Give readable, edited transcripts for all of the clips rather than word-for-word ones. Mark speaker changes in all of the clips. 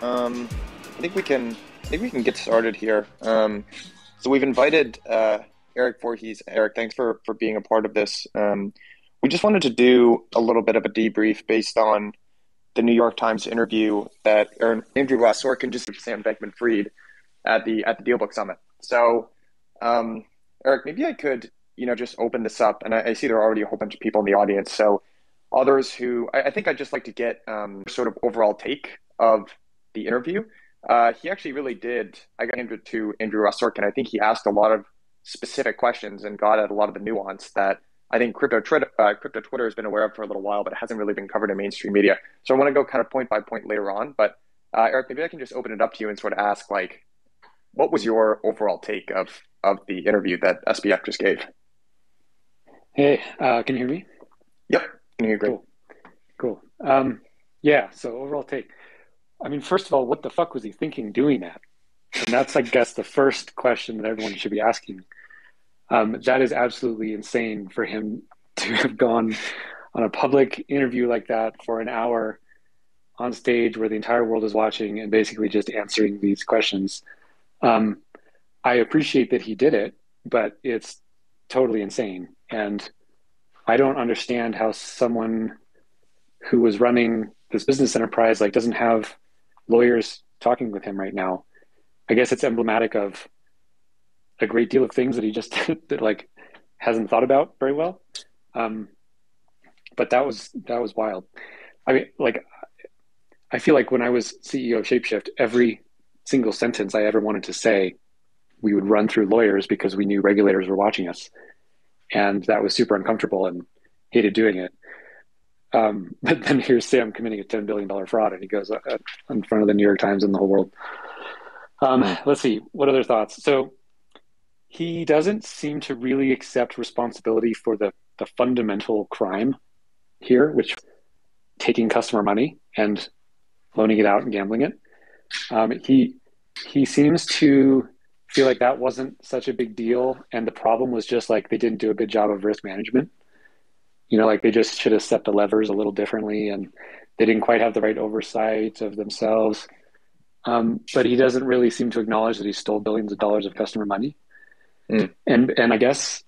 Speaker 1: I think we can get started here. So we've invited Erik Voorhees. Erik, thanks for being a part of this. We just wanted to do a little bit of a debrief based on the New York Times interview that Andrew Ross Sorkin just gave Sam Bankman-Fried at the Dealbook Summit. So, Erik, maybe I could just open this up, and I see there are already a whole bunch of people in the audience. So others who I think I'd just like to get sort of overall take of the interview. He actually really did. I got into Andrew Ross Sorkin. I think he asked a lot of specific questions and got at a lot of the nuance that I think crypto Twitter has been aware of for a little while, but it hasn't really been covered in mainstream media. So I want to go kind of point by point later on. But Erik, maybe I can just open it up to you and sort of ask, like, what was your overall take of the interview that SBF just gave?
Speaker 2: Hey, can you hear me?
Speaker 1: Yep, can you agree?
Speaker 2: Cool, cool. Yeah, so overall take. I mean, first of all, what the fuck was he thinking doing that? And that's, I guess, the first question that everyone should be asking. That is absolutely insane for him to have gone on a public interview like that for an hour on stage where the entire world is watching and basically just answering these questions. Um, I appreciate that he did it, but it's totally insane. And I don't understand how someone who was running this business enterprise like doesn't have lawyers talking with him right now. I guess it's emblematic of a great deal of things that he just that like hasn't thought about very well. Um, but that was wild. I mean, like I feel like when I was CEO of Shapeshift, every single sentence I ever wanted to say, we would run through lawyers because we knew regulators were watching us, and that was super uncomfortable and hated doing it. But then here's Sam committing a $10 billion fraud, and he goes in front of the New York Times and the whole world. Let's see, what other thoughts? So he doesn't seem to really accept responsibility for the fundamental crime here, which is taking customer money and loaning it out and gambling it. He seems to feel like that wasn't such a big deal, and the problem was just like they didn't do a good job of risk management. Like they just should have set the levers a little differently, and they didn't quite have the right oversight of themselves. But he doesn't really seem to acknowledge that he stole billions of dollars of customer money.
Speaker 1: Mm.
Speaker 2: And I guess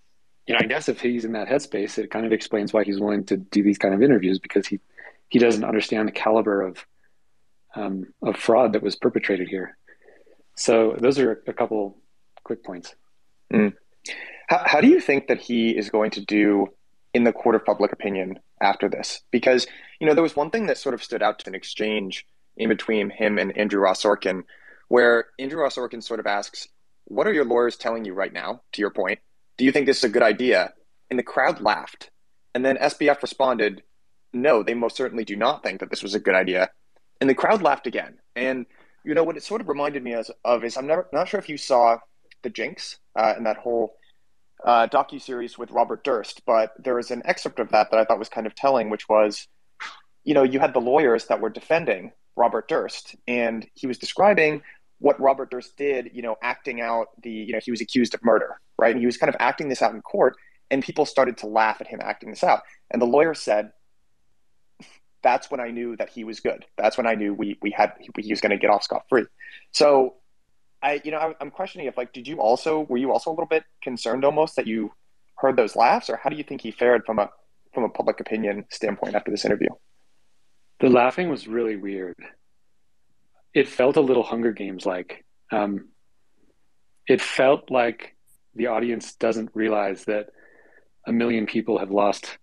Speaker 2: if he's in that headspace, it kind of explains why he's willing to do these kind of interviews because he doesn't understand the caliber of fraud that was perpetrated here. So those are a couple quick points.
Speaker 1: Mm. How do you think that he is going to do in the court of public opinion after this? Because, there was one thing that sort of stood out to an exchange in between him and Andrew Ross Sorkin, where Andrew Ross Sorkin sort of asks, what are your lawyers telling you right now, to your point? Do you think this is a good idea? And the crowd laughed. And then SBF responded, no, they most certainly do not think that this was a good idea. And the crowd laughed again. And, what it sort of reminded me of is not sure if you saw The Jinx and that whole docuseries with Robert Durst, but there was an excerpt of that I thought was kind of telling, which was, you had the lawyers that were defending Robert Durst, and he was describing what Robert Durst did, acting out he was accused of murder, right? And he was kind of acting this out in court, and people started to laugh at him acting this out. And the lawyer said, that's when I knew that he was good. That's when I knew he was going to get off scot-free. So I'm questioning if, like, were you also a little bit concerned almost that you heard those laughs, or how do you think he fared from a public opinion standpoint after this interview?
Speaker 2: The laughing was really weird. It felt a little Hunger Games like. It felt like the audience doesn't realize that a million people have lost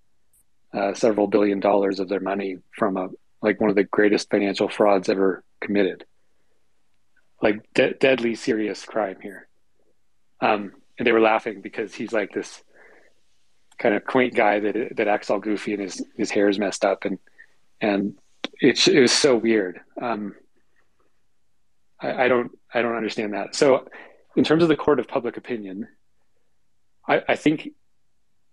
Speaker 2: several billion dollars of their money from one of the greatest financial frauds ever committed. Like deadly serious crime here. And they were laughing because he's like this kind of quaint guy that acts all goofy and his hair is messed up and it was so weird. I don't understand that. So in terms of the court of public opinion, I think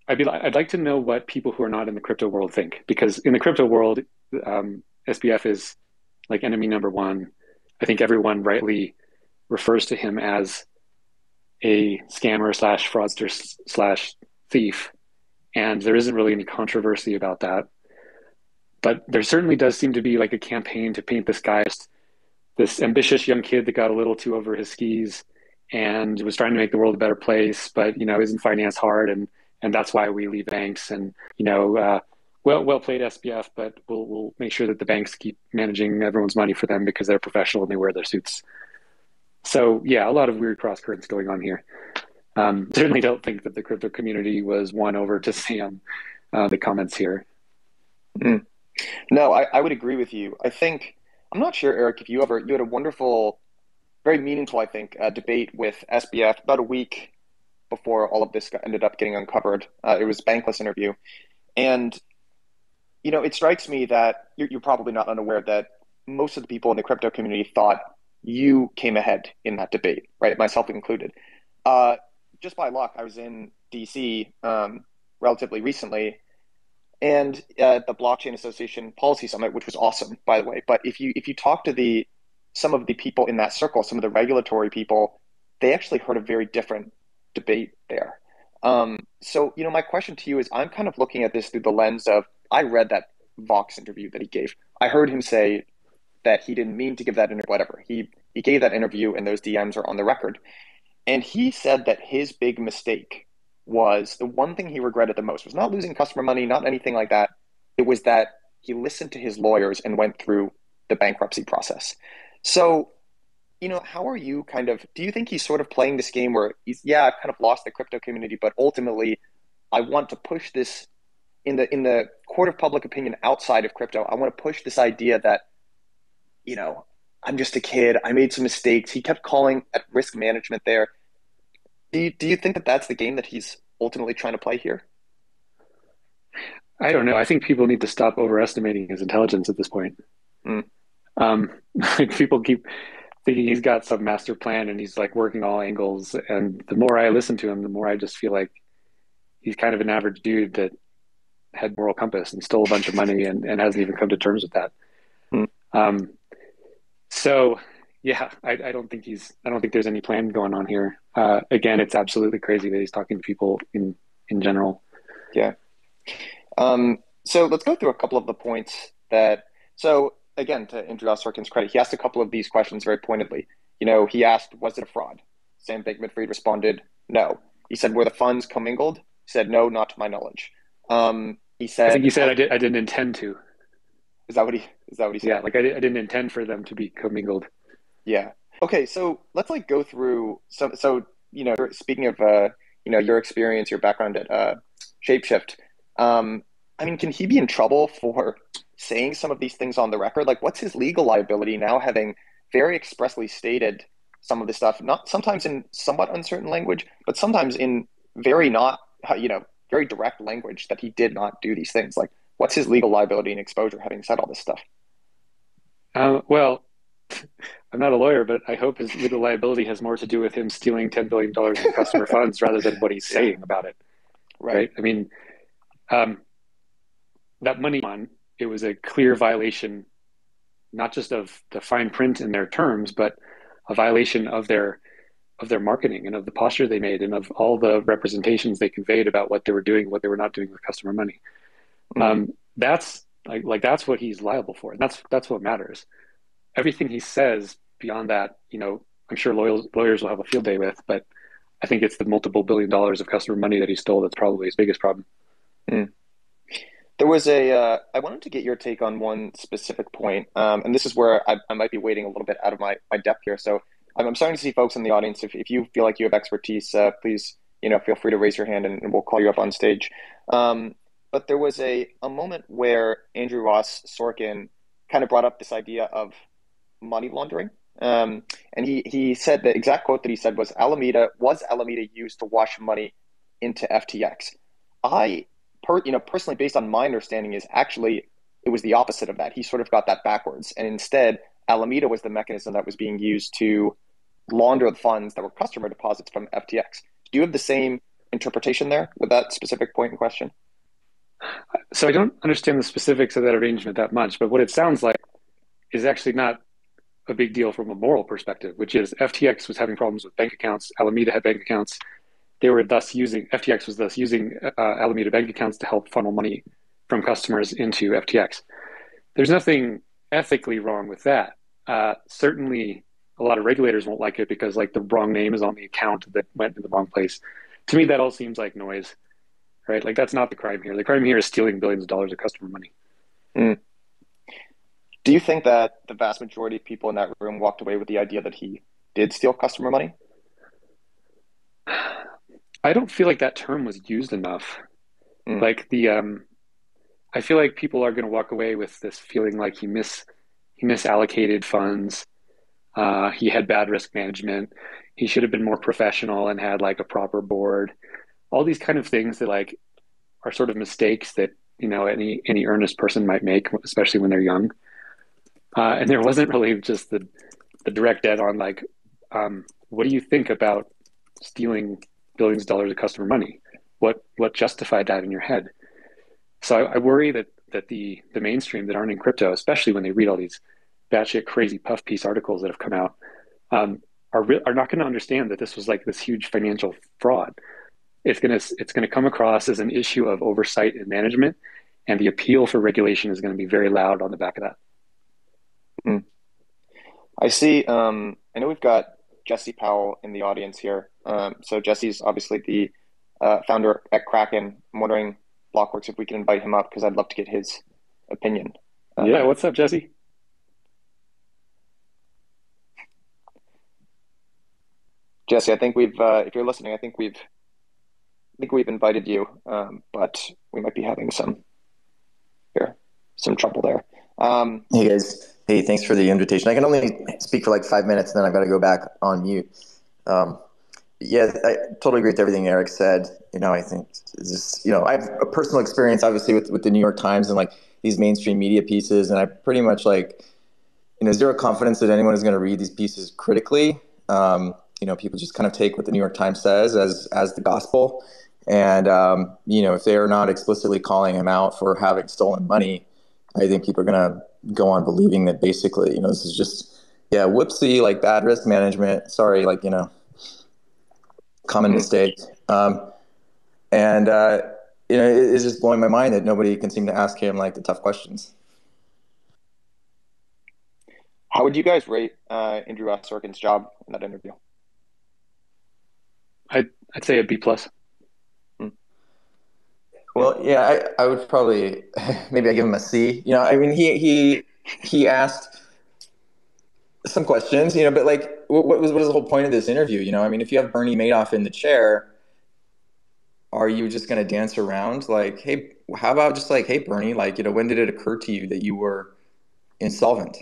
Speaker 2: I'd like to know what people who are not in the crypto world think, because in the crypto world, SBF is like enemy number one. I think everyone rightly refers to him as a scammer slash fraudster slash thief. And there isn't really any controversy about that. But there certainly does seem to be like a campaign to paint this guy as this ambitious young kid that got a little too over his skis and was trying to make the world a better place, but isn't finance hard, and that's why we leave banks. And well played SBF, but we'll make sure that the banks keep managing everyone's money for them because they're professional and they wear their suits. So yeah, a lot of weird cross currents going on here. Certainly don't think that the crypto community was won over to Sam. The comments here.
Speaker 1: Mm. No, I would agree with you. I think I'm not sure, Eric, if you had a wonderful, very meaningful, I think, debate with SBF about a week before all of this ended up getting uncovered. It was Bankless interview, and it strikes me that you're probably not unaware that most of the people in the crypto community thought you came ahead in that debate, right? Myself included. Uh, just by luck, I was in DC relatively recently, and the Blockchain Association Policy Summit, which was awesome, by the way. But if you talk to the some of the people in that circle, some of the regulatory people, they actually heard a very different debate there. So, my question to you is, I'm kind of looking at this through the lens of I read that Vox interview that he gave. I heard him say that he didn't mean to give that interview, whatever. He gave that interview, and those DMs are on the record. And he said that his big mistake was the one thing he regretted the most was not losing customer money, not anything like that. It was that he listened to his lawyers and went through the bankruptcy process. So, how are you do you think he's sort of playing this game where yeah, I've kind of lost the crypto community, but ultimately I want to push this in the court of public opinion outside of crypto. I want to push this idea that, you know, I'm just a kid. I made some mistakes. He kept calling at risk management there. Do you think that that's the game that he's ultimately trying to play here?
Speaker 2: I don't know. I think people need to stop overestimating his intelligence at this point.
Speaker 1: Mm,
Speaker 2: Um, People keep thinking he's got some master plan and he's like working all angles. And the more I listen to him, the more I just feel like he's kind of an average dude that had moral compass and stole a bunch of money and hasn't even come to terms with that.
Speaker 1: mm,
Speaker 2: Um, so yeah, I don't think there's any plan going on here. Again, it's absolutely crazy that he's talking to people in general.
Speaker 1: yeah. So let's go through a couple of the points that. So again, to Andrew Sorkin's credit, he asked a couple of these questions very pointedly. He asked, "Was it a fraud?" Sam Bankman-Fried responded, "No." He said, "Were the funds commingled?" He said, "No, not to my knowledge." He
Speaker 2: I think
Speaker 1: said,
Speaker 2: he said I didn't intend to.
Speaker 1: is that what he
Speaker 2: Yeah,
Speaker 1: said?
Speaker 2: like I didn't intend for them to be commingled.
Speaker 1: Yeah. Okay, so let's go through speaking of your experience, your background at Shapeshift. I mean, can he be in trouble for saying some of these things on the record? Like, what's his legal liability now, having very expressly stated some of this stuff, not sometimes in somewhat uncertain language, but sometimes in very not, very direct language that he did not do these things. Like, what's his legal liability and exposure having said all this stuff?
Speaker 2: Well, I'm not a lawyer, but I hope his legal liability has more to do with him stealing $10 billion in customer funds rather than what he's
Speaker 1: Yeah,
Speaker 2: saying about it,
Speaker 1: right.
Speaker 2: right? I mean, um, that money one, it was a clear violation, not just of the fine print in their terms, but a violation of their marketing and of the posture they made and of all the representations they conveyed about what they were doing, what they were not doing with customer money.
Speaker 1: Mm,
Speaker 2: That's that's what he's liable for, and that's what matters. Everything he says beyond that, I'm sure lawyers will have a field day with, but I think it's the multiple $1 billion of customer money that he stole that's probably his biggest problem.
Speaker 1: mm. I wanted to get your take on one specific point, and this is where I might be wading a little bit out of my depth here. So I'm starting to see folks in the audience. If you feel like you have expertise, please, feel free to raise your hand and we'll call you up on stage. But there was a moment where Andrew Ross Sorkin kind of brought up this idea of money laundering. And he said the exact quote that he said was Alameda used to wash money into FTX? I personally, based on my understanding, is actually it was the opposite of that. He sort of got that backwards, and instead, Alameda was the mechanism that was being used to launder the funds that were customer deposits from FTX. Do you have the same interpretation there with that specific point in question?
Speaker 2: So I don't understand the specifics of that arrangement that much, but what it sounds like is actually not a big deal from a moral perspective, which is FTX was having problems with bank accounts. Alameda had bank accounts. They were thus using FTX was thus using Alameda bank accounts to help funnel money from customers into FTX. There's nothing ethically wrong with that. certainly a lot of regulators won't like it because like the wrong name is on the account that went to the wrong place. To me, that all seems like noise, right? Like that's not the crime here. The crime here is stealing billions of dollars of customer money.
Speaker 1: Mm. Do you think that the vast majority of people in that room walked away with the idea that he did steal customer money?
Speaker 2: I don't feel like that term was used enough.
Speaker 1: Mm.
Speaker 2: Like I feel like people are going to walk away with this feeling like he misallocated funds. He had bad risk management. He should have been more professional and had like a proper board. All these kind of things that like are sort of mistakes that any earnest person might make, especially when they're young. And there wasn't really just the direct debt on like, what do you think about stealing billions of dollars of customer money? What justified that in your head? So I worry that the mainstream that aren't in crypto, especially when they read all these batshit crazy puff piece articles that have come out, um, are not going to understand that this was like this huge financial fraud. It's gonna come across as an issue of oversight and management, and the appeal for regulation is going to be very loud on the back of that.
Speaker 1: Mm. I see. I know we've got Jesse Powell in the audience here. So Jesse's obviously the founder at Kraken. I'm wondering, Blockworks, if we can invite him up because I'd love to get his opinion.
Speaker 2: Yeah,
Speaker 1: Um,
Speaker 2: what's up, Jesse?
Speaker 1: Jesse, I think if you're listening, I think we've invited you, but we might be having here, some trouble there. Um,
Speaker 3: Hey guys, hey, thanks for the invitation. I can only speak for like 5 minutes, and then I've got to go back on mute. Um, yeah, I totally agree with everything Erik said. I think this, I have a personal experience, obviously, with the New York Times and like these mainstream media pieces, and I pretty much like, zero confidence that anyone is going to read these pieces critically. People just kind of take what the New York Times says as the gospel, and if they are not explicitly calling him out for having stolen money, I think people are going to go on believing that basically, this is just, yeah, whoopsie, like bad risk management. Sorry, like, common
Speaker 1: hmm.
Speaker 3: mistake. And it's just blowing my mind that nobody can seem to ask him like the tough questions.
Speaker 1: How would you guys rate Andrew Ross Sorkin's job in that interview?
Speaker 2: I'd say a B plus.
Speaker 1: Hmm.
Speaker 3: Well, yeah, I would probably maybe I give him a C. I mean, he asked some questions, but like, what was the whole point of this interview? I mean, if you have Bernie Madoff in the chair, are you just going to dance around? Like, hey, how about just like, hey, Bernie, like, when did it occur to you that you were insolvent?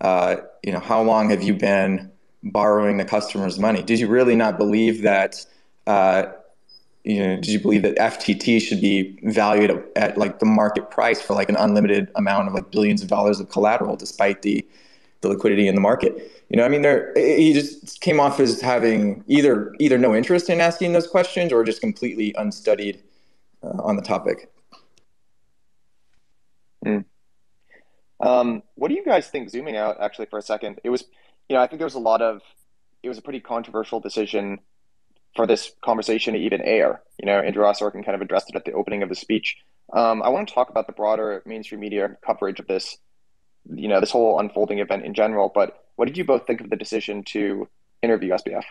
Speaker 3: How long have you been borrowing the customer's money? Did you really not believe that? Did you believe that FTT should be valued at like the market price for like an unlimited amount of like billions of dollars of collateral, despite the liquidity in the market? I mean, he just came off as having either no interest in asking those questions or just completely unstudied on the topic.
Speaker 1: Mm. What do you guys think, zooming out actually for a second? I think it was a pretty controversial decision for this conversation to even air. Andrew Ross Sorkin kind of addressed it at the opening of the speech. I want to talk about the broader mainstream media coverage of this, this whole unfolding event in general. But what did you both think of the decision to interview SBF?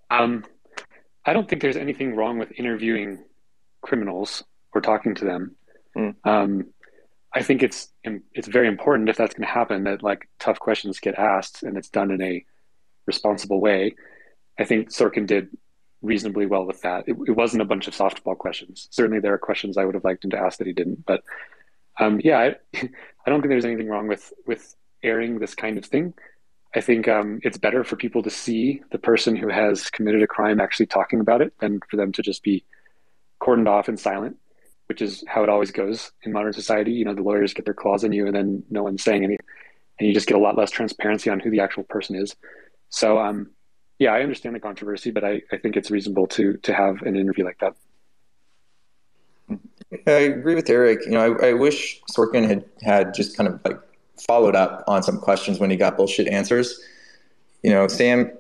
Speaker 2: Um, I don't think there's anything wrong with interviewing criminals or talking to them.
Speaker 1: Mm.
Speaker 2: I think it's very important if that's going to happen that like tough questions get asked and it's done in a responsible way. I think Sorkin did reasonably well with that. It wasn't a bunch of softball questions. Certainly, there are questions I would have liked him to ask that he didn't. But yeah, I don't think there's anything wrong with airing this kind of thing. I think it's better for people to see the person who has committed a crime actually talking about it than for them to just be cordoned off and silent, which is how it always goes in modern society. The lawyers get their claws in you, and then no one's saying anything, and you just get a lot less transparency on who the actual person is. So, yeah, I understand the controversy, but I think it's reasonable to have an interview like that.
Speaker 3: I agree with Erik. I wish Sorkin had just kind of like followed up on some questions when he got bullshit answers. Sam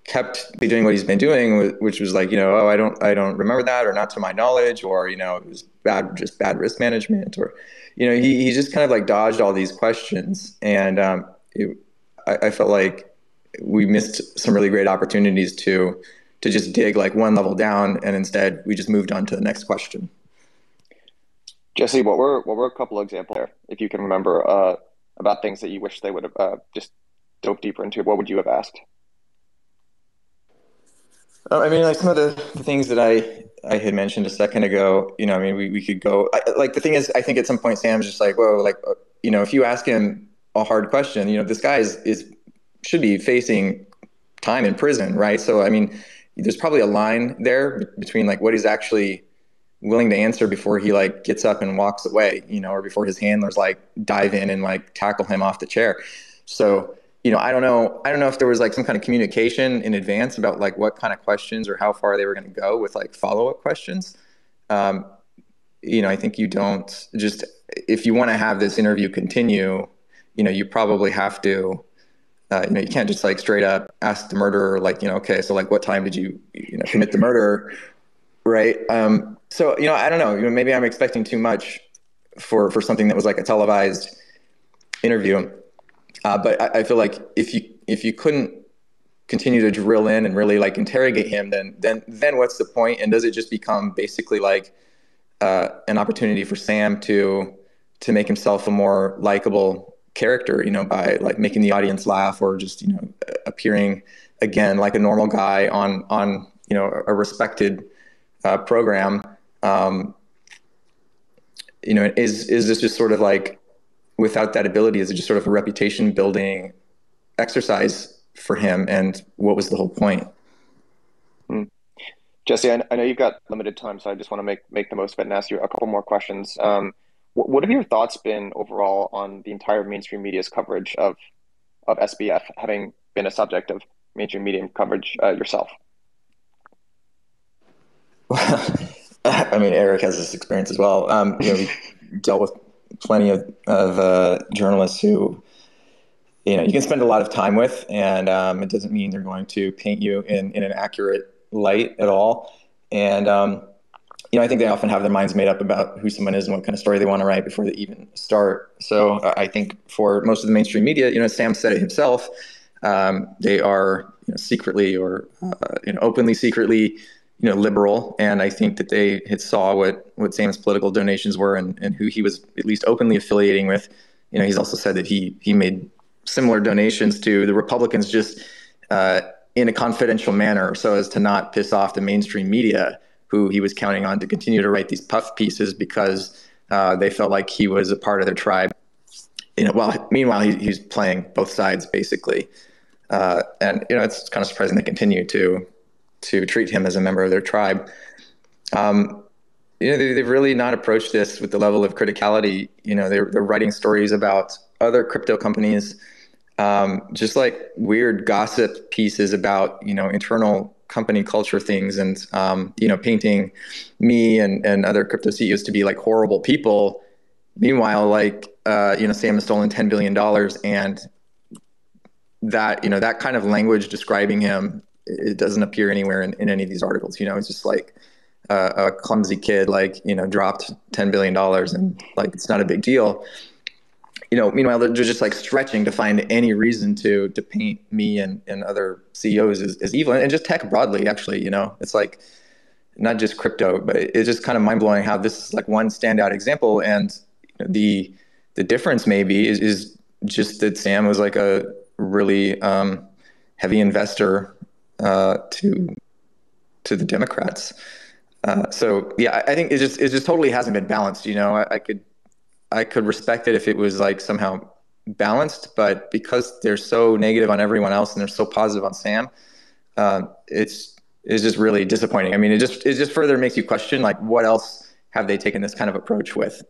Speaker 3: kept doing what he's been doing, which was like, oh, I don't remember that, or not to my knowledge, or, it was bad, just bad risk management, or, he just kind of like dodged all these questions. And I felt like we missed some really great opportunities to just dig like one level down, and instead we just moved on to the next question.
Speaker 1: Jesse, what were a couple of examples there, if you can remember, about things that you wish they would have just dove deeper into? What would you have asked?
Speaker 3: I mean, like some of the things that I had mentioned a second ago, I mean, we could go, like, the thing is, I think at some point Sam's just like, whoa, like, if you ask him a hard question, this guy should be facing time in prison, right? So, I mean, there's probably a line there between like what he's actually willing to answer before he like gets up and walks away, or before his handlers like dive in and like tackle him off the chair. So, I don't know if there was like some kind of communication in advance about like what kind of questions or how far they were going to go with like follow-up questions. I think you don't just, if you want to have this interview continue, you probably have to, you can't just like straight up ask the murderer, like, okay, so like what time did you, commit the murder? Right. So, I don't know, maybe I'm expecting too much for something that was like a televised interview. But I feel like if you couldn't continue to drill in and really like interrogate him, then what's the point? And does it just become basically like an opportunity for Sam to make himself a more likable character, by like making the audience laugh, or just appearing again like a normal guy on a respected program? Is this just sort of like, without that ability, is it just sort of a reputation building exercise for him? And what was the whole point?
Speaker 1: Jesse, I know you've got limited time, so I just want to make the most of it and ask you a couple more questions. What have your thoughts been overall on the entire mainstream media's coverage of SBF, having been a subject of mainstream media coverage yourself?
Speaker 3: Well, I mean, Erik has this experience as well. We dealt with plenty of journalists who, you can spend a lot of time with, and it doesn't mean they're going to paint you in an accurate light at all. And, I think they often have their minds made up about who someone is and what kind of story they want to write before they even start. So I think for most of the mainstream media, Sam said it himself, they are secretly or openly secretly liberal. And I think that they had saw what Sam's political donations were, and who he was at least openly affiliating with. He's also said that he made similar donations to the Republicans, just in a confidential manner, so as to not piss off the mainstream media, who he was counting on to continue to write these puff pieces because they felt like he was a part of their tribe. Well, meanwhile, he's playing both sides basically, and it's kind of surprising they continue to treat him as a member of their tribe. They've really not approached this with the level of criticality. They're writing stories about other crypto companies, just like weird gossip pieces about internal company culture things, and painting me and other crypto CEOs to be like horrible people. Meanwhile, like Sam has stolen $10 billion, and that that kind of language describing him, it doesn't appear anywhere in any of these articles. It's just like a clumsy kid, like, dropped $10 billion and like, it's not a big deal. Meanwhile, they're just like stretching to find any reason to paint me and other CEOs as evil, and just tech broadly, actually. It's like not just crypto, but it's just kind of mind blowing how this is like one standout example. And the difference maybe is just that Sam was like a really heavy investor to the Democrats. So yeah, I think it just totally hasn't been balanced. I could respect it if it was like somehow balanced, but because they're so negative on everyone else and they're so positive on Sam, it's just really disappointing. I mean, it just further makes you question, like, what else have they taken this kind of approach with?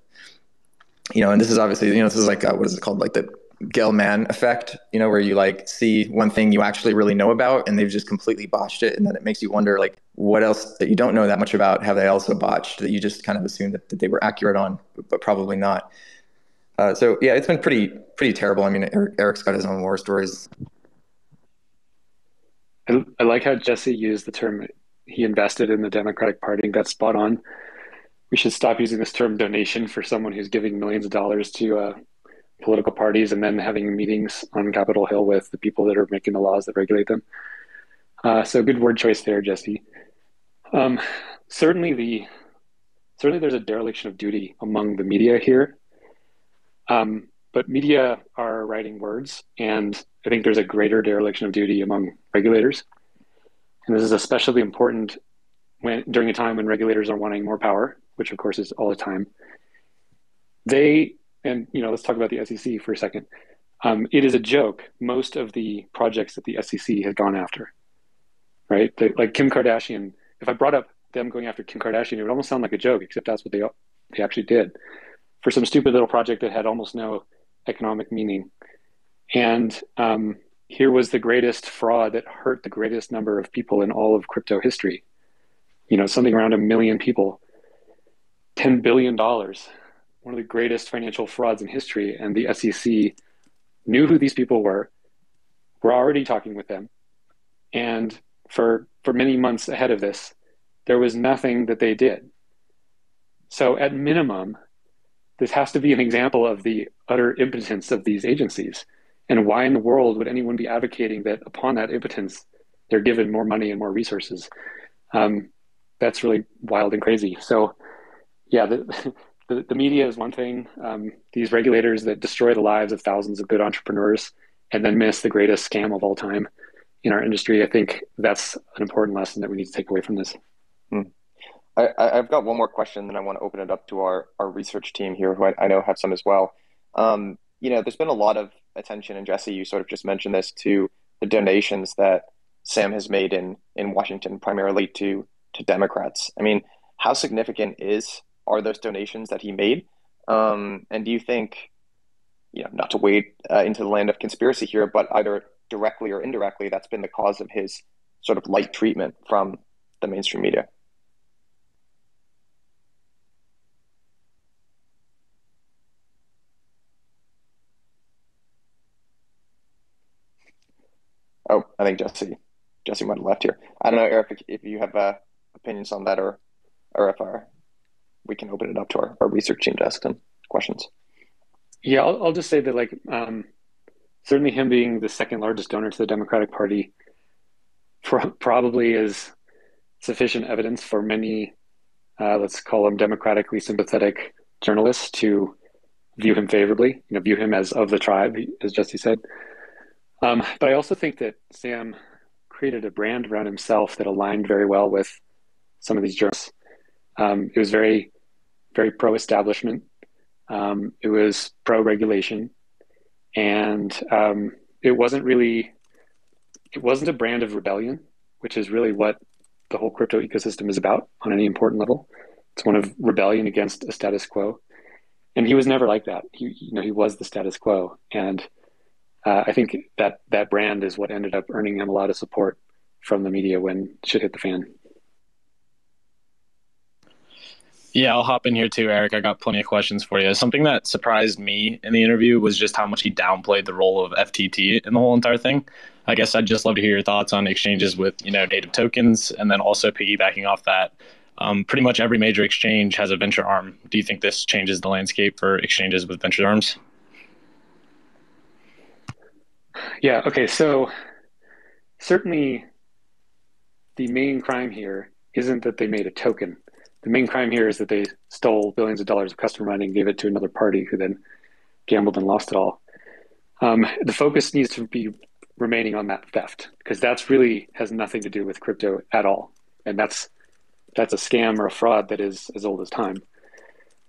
Speaker 3: And this is obviously, this is like, what is it called? Like the Gell-Mann effect, where you like see one thing you actually really know about and they've just completely botched it. And then it makes you wonder, like, what else that you don't know that much about have they also botched that you just kind of assumed that they were accurate on, but probably not. So yeah, it's been pretty terrible. I mean, Erik's got his own war stories.
Speaker 2: I like how Jesse used the term he invested in the Democratic Party. I think that's spot on. We should stop using this term donation for someone who's giving millions of dollars to political parties and then having meetings on Capitol Hill with the people that are making the laws that regulate them. So good word choice there, Jesse. Um, certainly, certainly there's a dereliction of duty among the media here. But media are writing words, and I think there's a greater dereliction of duty among regulators. And this is especially important during a time when regulators are wanting more power, which of course is all the time. Let's talk about the SEC for a second. It is a joke. Most of the projects that the SEC has gone after, right? Like Kim Kardashian. If I brought up them going after Kim Kardashian, it would almost sound like a joke, except that's what they actually did for some stupid little project that had almost no economic meaning. And here was the greatest fraud that hurt the greatest number of people in all of crypto history. Something around 1 million people, $10 billion, one of the greatest financial frauds in history. And the SEC knew who these people were already talking with them. And for many months ahead of this, there was nothing that they did. So at minimum, this has to be an example of the utter impotence of these agencies. And why in the world would anyone be advocating that upon that impotence, they're given more money and more resources? That's really wild and crazy. So yeah, the media is one thing. These regulators that destroy the lives of thousands of good entrepreneurs and then miss the greatest scam of all time in our industry. I think that's an important lesson that we need to take away from this.
Speaker 1: I've got one more question, then I want to open it up to our research team here, who I know have some as well. There's been a lot of attention, and Jesse, you sort of just mentioned this, to the donations that Sam has made in Washington, primarily to Democrats. I mean, how significant are those donations that he made? And do you think, not to wade into the land of conspiracy here, but either directly or indirectly, that's been the cause of his sort of light treatment from the mainstream media? Oh, I think Jesse might have left here. I don't know, Eric, if you have opinions on that, or if we can open it up to our research team to ask them questions.
Speaker 2: Yeah, I'll just say that certainly him being the second largest donor to the Democratic Party probably is sufficient evidence for many, let's call them democratically sympathetic journalists, to view him favorably, view him as of the tribe, as Jesse said. But I also think that Sam created a brand around himself that aligned very well with some of these journalists. It was very, very pro-establishment. It was pro-regulation. And it wasn't a brand of rebellion, which is really what the whole crypto ecosystem is about on any important level. It's one of rebellion against a status quo. And he was never like that. He was the status quo. And I think that brand is what ended up earning him a lot of support from the media when shit hit the fan.
Speaker 4: Yeah, I'll hop in here too, Eric. I got plenty of questions for you. Something that surprised me in the interview was just how much he downplayed the role of FTT in the whole entire thing. I guess I'd just love to hear your thoughts on exchanges with, native tokens, and then also piggybacking off that. Pretty much every major exchange has a venture arm. Do you think this changes the landscape for exchanges with venture arms?
Speaker 2: Yeah, okay, so certainly the main crime here isn't that they made a token. The main crime here is that they stole billions of dollars of customer money and gave it to another party who then gambled and lost it all. The focus needs to be remaining on that theft, because that's really has nothing to do with crypto at all. And that's a scam or a fraud that is as old as time.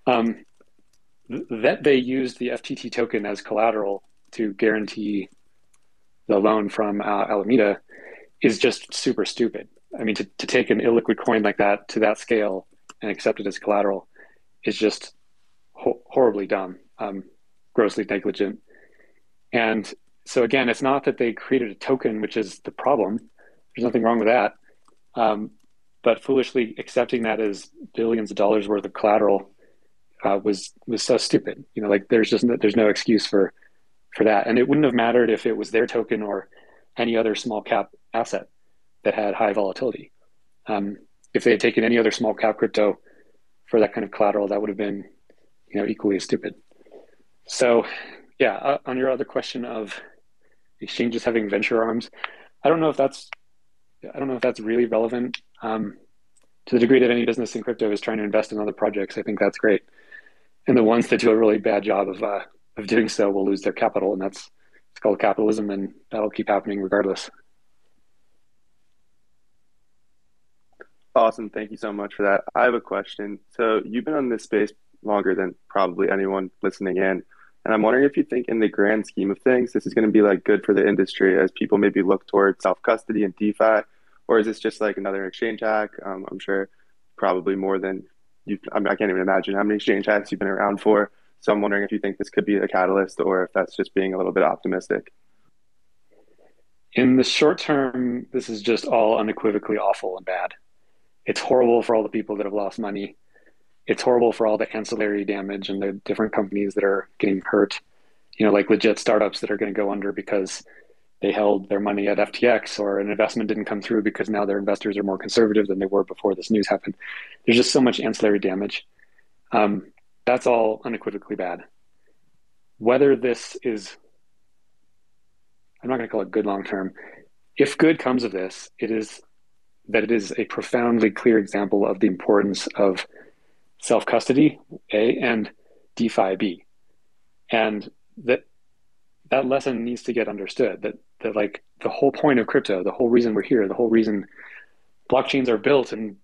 Speaker 2: That they used the FTT token as collateral to guarantee the loan from Alameda is just super stupid. I mean, to take an illiquid coin like that to that scale and accept it as collateral is just horribly dumb, grossly negligent. And so again, it's not that they created a token, which is the problem. There's nothing wrong with that. But foolishly accepting that as billions of dollars worth of collateral was so stupid. There's no excuse for that. And it wouldn't have mattered if it was their token or any other small cap asset. that had high volatility. If they had taken any other small cap crypto for that kind of collateral, that would have been, equally as stupid. So, yeah, on your other question of exchanges having venture arms, I don't know if that's really relevant. To the degree that any business in crypto is trying to invest in other projects, I think that's great. And the ones that do a really bad job of doing so will lose their capital, and it's called capitalism, and that'll keep happening regardless.
Speaker 5: Awesome. Thank you so much for that. I have a question. So you've been on this space longer than probably anyone listening in. And I'm wondering if you think in the grand scheme of things, this is going to be like good for the industry as people maybe look towards self-custody and DeFi, or is this just like another exchange hack? I'm sure probably more than I can't even imagine how many exchange hacks you've been around for. So I'm wondering if you think this could be a catalyst or if that's just being a little bit optimistic.
Speaker 2: In the short term, this is just all unequivocally awful and bad. It's horrible for all the people that have lost money. It's horrible for all the ancillary damage and the different companies that are getting hurt, like legit startups that are going to go under because they held their money at FTX, or an investment didn't come through because now their investors are more conservative than they were before this news happened. There's just so much ancillary damage. That's all unequivocally bad. Whether this is, I'm not going to call it good long term. If good comes of this, it is a profoundly clear example of the importance of self-custody, A, and DeFi, B. And that lesson needs to get understood, that like the whole point of crypto, the whole reason we're here, the whole reason blockchains are built and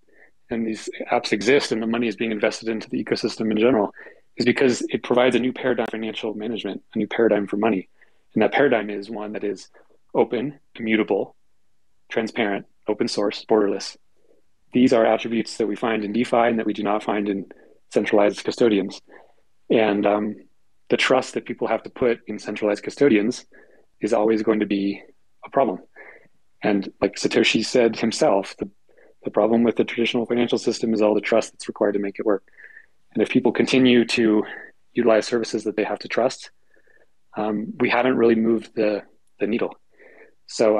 Speaker 2: these apps exist and the money is being invested into the ecosystem in general is because it provides a new paradigm for financial management, a new paradigm for money. And that paradigm is one that is open, immutable, transparent, open source, borderless. These are attributes that we find in DeFi and that we do not find in centralized custodians. And the trust that people have to put in centralized custodians is always going to be a problem. And like Satoshi said himself, the problem with the traditional financial system is all the trust that's required to make it work. And if people continue to utilize services that they have to trust, we haven't really moved the needle. So,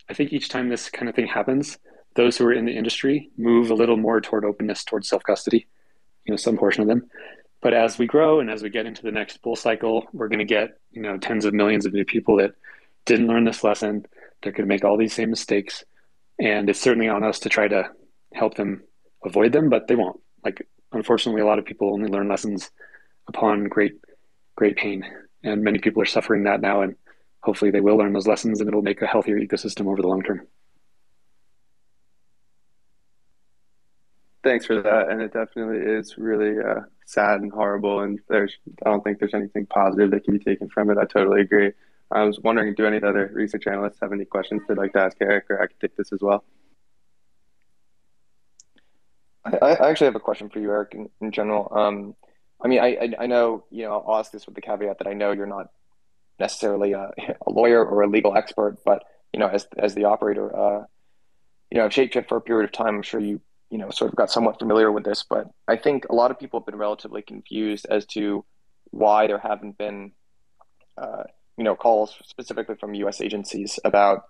Speaker 2: I think each time this kind of thing happens, those who are in the industry move a little more toward openness, towards self-custody, some portion of them. But as we grow and as we get into the next bull cycle, we're going to get, tens of millions of new people that didn't learn this lesson. They're going to make all these same mistakes. And it's certainly on us to try to help them avoid them, but they won't. Like, unfortunately, a lot of people only learn lessons upon great, great pain. And many people are suffering that now. And hopefully they will learn those lessons and it'll make a healthier ecosystem over the long term.
Speaker 5: Thanks for that. And it definitely is really sad and horrible. And I don't think there's anything positive that can be taken from it. I totally agree. I was wondering, do any of the other research analysts have any questions they'd like to ask Erik, or I could take this as well?
Speaker 1: I actually have a question for you, Erik, in general. I know, I'll ask this with the caveat that I know you're not necessarily a lawyer or a legal expert, but, as the operator, of Shapeshift for a period of time, I'm sure you sort of got somewhat familiar with this, but I think a lot of people have been relatively confused as to why there haven't been, calls specifically from U.S. agencies about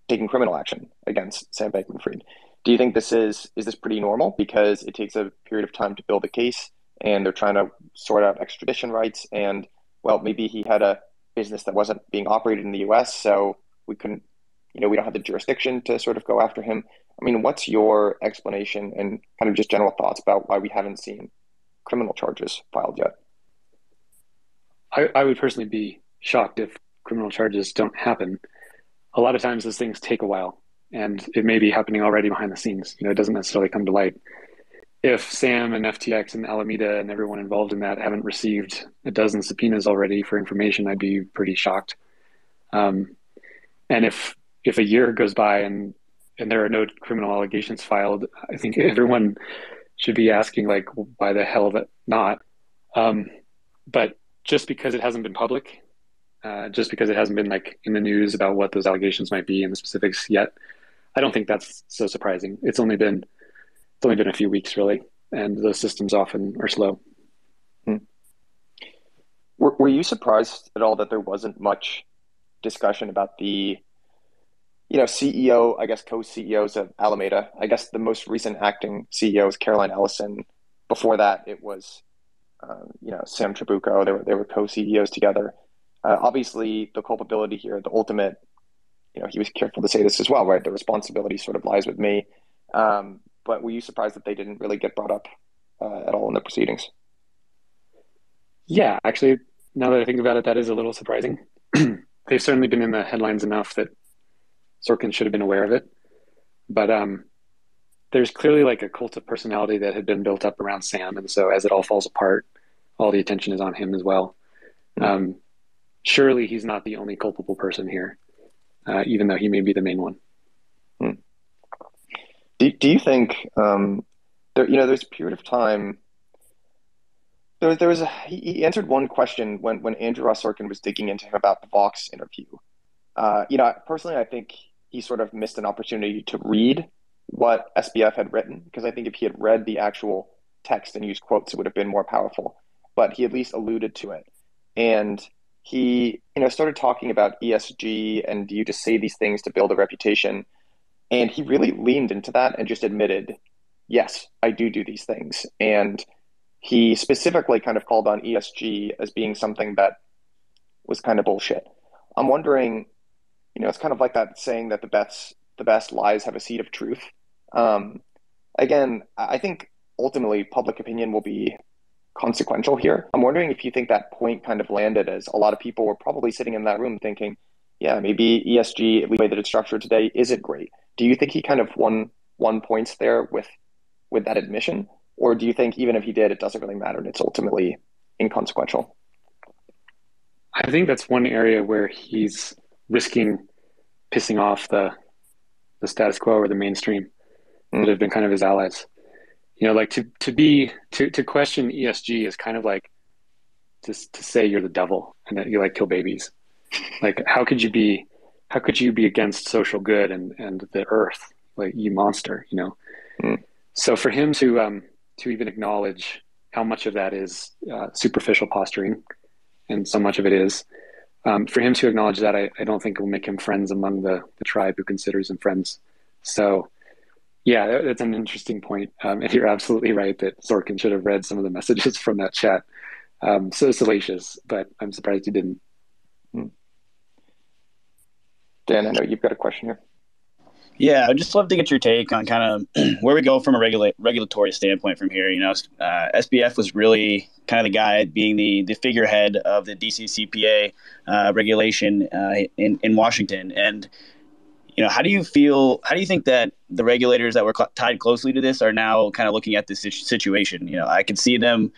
Speaker 1: taking criminal action against Sam Bankman-Fried. Do you think this is pretty normal because it takes a period of time to build a case and they're trying to sort out extradition rights and, well, maybe he had a business that wasn't being operated in the U.S., so we couldn't, we don't have the jurisdiction to sort of go after him. I mean, what's your explanation and kind of just general thoughts about why we haven't seen criminal charges filed yet?
Speaker 2: I would personally be shocked if criminal charges don't happen. A lot of times those things take a while, and it may be happening already behind the scenes. It doesn't necessarily come to light. If Sam and FTX and Alameda and everyone involved in that haven't received a dozen subpoenas already for information, I'd be pretty shocked. And if a year goes by and there are no criminal allegations filed, I think everyone should be asking, like, why the hell not? But just because it hasn't been public, just because it hasn't been like in the news about what those allegations might be and the specifics yet, I don't think that's so surprising. It's only been a few weeks, really, and those systems often are slow.
Speaker 1: Were you surprised at all that there wasn't much discussion about the CEO, I guess co-CEOs of Alameda. I guess the most recent acting CEO is Caroline Ellison. Before that, it was Sam Trabucco. They were co-CEOs together. Obviously, the culpability here, the ultimate, he was careful to say this as well, right? The responsibility sort of lies with me. But were you surprised that they didn't really get brought up at all in the proceedings?
Speaker 2: Yeah, actually, now that I think about it, that is a little surprising. They've certainly been in the headlines enough that Sorkin should have been aware of it. But there's clearly like a cult of personality that had been built up around Sam. And so as it all falls apart, all the attention is on him as well. Surely he's not the only culpable person here, even though he may be the main one.
Speaker 1: Do you think there's a period of time he answered one question when Andrew Ross Sorkin was digging into him about the Vox interview. Personally, I think he sort of missed an opportunity to read what SBF had written, because I think if he had read the actual text and used quotes, it would have been more powerful. But he at least alluded to it. And he, started talking about ESG and do you just say these things to build a reputation? And he really leaned into that and just admitted, yes, I do these things. And he specifically kind of called on ESG as being something that was kind of bullshit. I'm wondering, it's kind of like that saying that the best lies have a seed of truth. Again, I think ultimately public opinion will be consequential here. I'm wondering if you think that point kind of landed, as a lot of people were probably sitting in that room thinking, yeah, maybe ESG, at least the way that it's structured today, isn't great. Do you think he kind of won points there with that admission? Or do you think even if he did, it doesn't really matter and it's ultimately inconsequential?
Speaker 2: I think that's one area where he's risking pissing off the status quo or the mainstream that have been kind of his allies. Like to question ESG is kind of like to say you're the devil and that you like kill babies. Like how could you be against social good and the earth, like you monster, So for him to even acknowledge how much of that is superficial posturing, and so much of it is, for him to acknowledge that, I don't think will make him friends among the tribe who considers him friends. So yeah, that's an interesting point. And you're absolutely right that Sorkin should have read some of the messages from that chat. So salacious, but I'm surprised he didn't.
Speaker 1: Dan, I know you've got a question here.
Speaker 6: Yeah, I'd just love to get your take on kind of where we go from a regulatory standpoint from here. SBF was really kind of the guy being the figurehead of the DCCPA regulation in Washington. And, how do you think that the regulators that were tied closely to this are now kind of looking at this situation? I could see them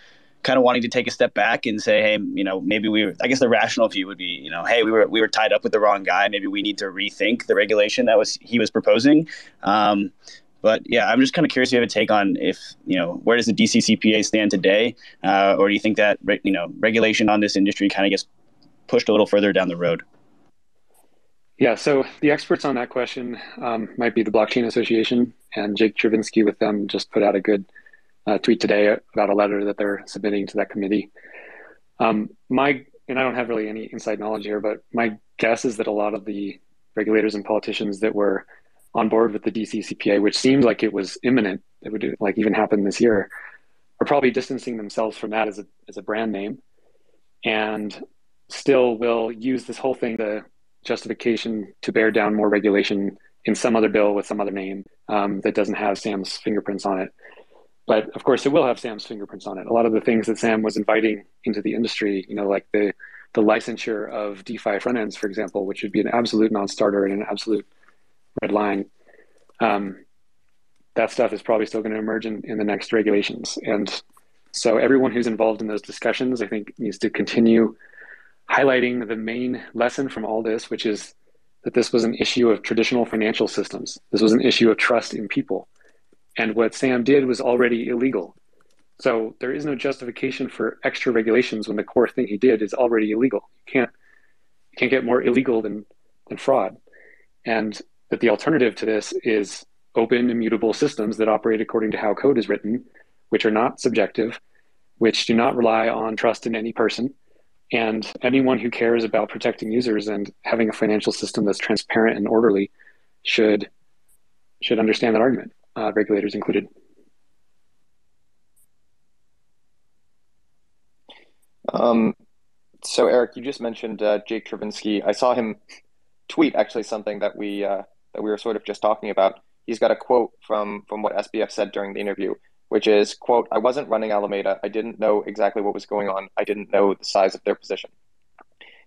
Speaker 6: kind of wanting to take a step back and say, hey, maybe I guess the rational view would be, hey, we were tied up with the wrong guy. Maybe we need to rethink the regulation he was proposing. But yeah, I'm just kind of curious if you have a take on where does the DCCPA stand today? Or do you think that, regulation on this industry kind of gets pushed a little further down the road?
Speaker 2: Yeah, so the experts on that question might be the Blockchain Association, and Jake Chervinsky with them just put out a good tweet today about a letter that they're submitting to that committee. And I don't have really any inside knowledge here, but my guess is that a lot of the regulators and politicians that were on board with the DCCPA, which seemed like it was imminent, it would like even happen this year, are probably distancing themselves from that as a brand name, and still will use this whole thing, the justification to bear down more regulation in some other bill with some other name that doesn't have Sam's fingerprints on it. But of course, it will have Sam's fingerprints on it. A lot of the things that Sam was inviting into the industry, like the licensure of DeFi front ends, for example, which would be an absolute non-starter and an absolute red line. That stuff is probably still going to emerge in the next regulations. And so everyone who's involved in those discussions, I think, needs to continue highlighting the main lesson from all this, which is that this was an issue of traditional financial systems. This was an issue of trust in people. And what Sam did was already illegal. So there is no justification for extra regulations when the core thing he did is already illegal. You can't get more illegal than fraud. And that the alternative to this is open, immutable systems that operate according to how code is written, which are not subjective, which do not rely on trust in any person. And anyone who cares about protecting users and having a financial system that's transparent and orderly should understand that argument, regulators included.
Speaker 1: So Erik, you just mentioned Jake Travinsky. I saw him tweet actually something that we were sort of just talking about. He's got a quote from what SBF said during the interview, which is, quote, "I wasn't running Alameda. I didn't know exactly what was going on. I didn't know the size of their position."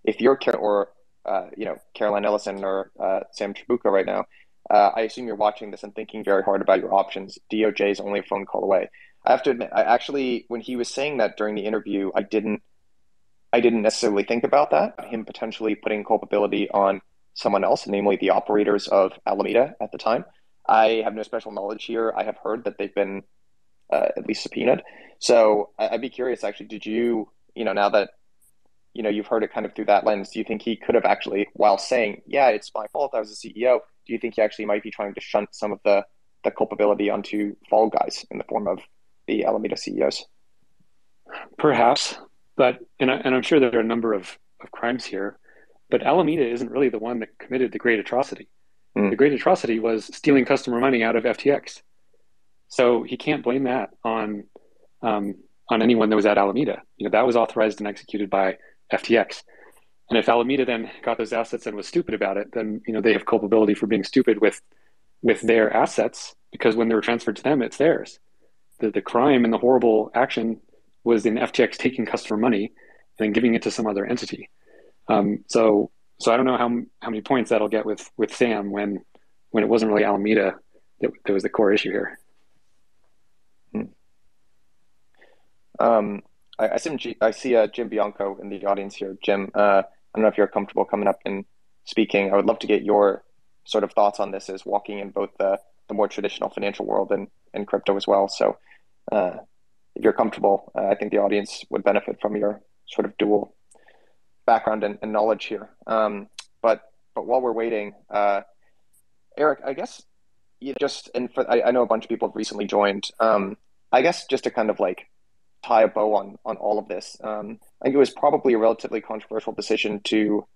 Speaker 1: If you're Caroline Ellison or Sam Trabucco right now, I assume you're watching this and thinking very hard about your options. DOJ is only a phone call away. I have to admit, I actually, when he was saying that during the interview, I didn't necessarily think about that, him potentially putting culpability on someone else, namely the operators of Alameda at the time. I have no special knowledge here. I have heard that they've been at least subpoenaed. So I'd be curious, actually, did you, now that, you've heard it kind of through that lens, do you think he could have actually, while saying, yeah, it's my fault, I was a CEO, do you think he actually might be trying to shunt some of the culpability onto fall guys in the form of the Alameda CEOs?
Speaker 2: Perhaps, but, and I'm sure there are a number of crimes here, but Alameda isn't really the one that committed the great atrocity. The great atrocity was stealing customer money out of FTX. So he can't blame that on anyone that was at Alameda. That was authorized and executed by FTX. And if Alameda then got those assets and was stupid about it, then they have culpability for being stupid with their assets, because when they were transferred to them, it's theirs. The crime and the horrible action was in FTX taking customer money and then giving it to some other entity. So I don't know how many points that'll get with Sam when it wasn't really Alameda that was the core issue here.
Speaker 1: I see Jim Bianco in the audience here. Jim, I don't know if you're comfortable coming up and speaking. I would love to get your sort of thoughts on this, as walking in both the more traditional financial world and crypto as well. So if you're comfortable, I think the audience would benefit from your sort of dual background and knowledge here. But while we're waiting, Erik, I guess I know a bunch of people have recently joined. I guess just to kind of like tie a bow on all of this, I think it was probably a relatively controversial decision to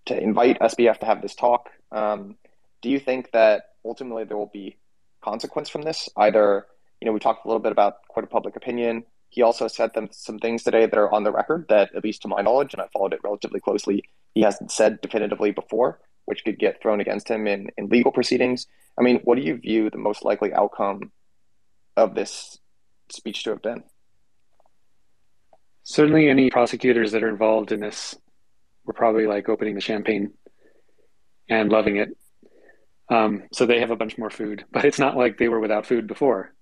Speaker 1: invite SBF to have this talk. Do you think that ultimately there will be consequence from this? Either, we talked a little bit about court of public opinion. He also said some things today that are on the record that, at least to my knowledge, and I followed it relatively closely, he hasn't said definitively before, which could get thrown against him in legal proceedings. I mean, what do you view the most likely outcome of this speech to have been?
Speaker 2: Certainly any prosecutors that are involved in this were probably like opening the champagne and loving it. So they have a bunch more food, but it's not like they were without food before.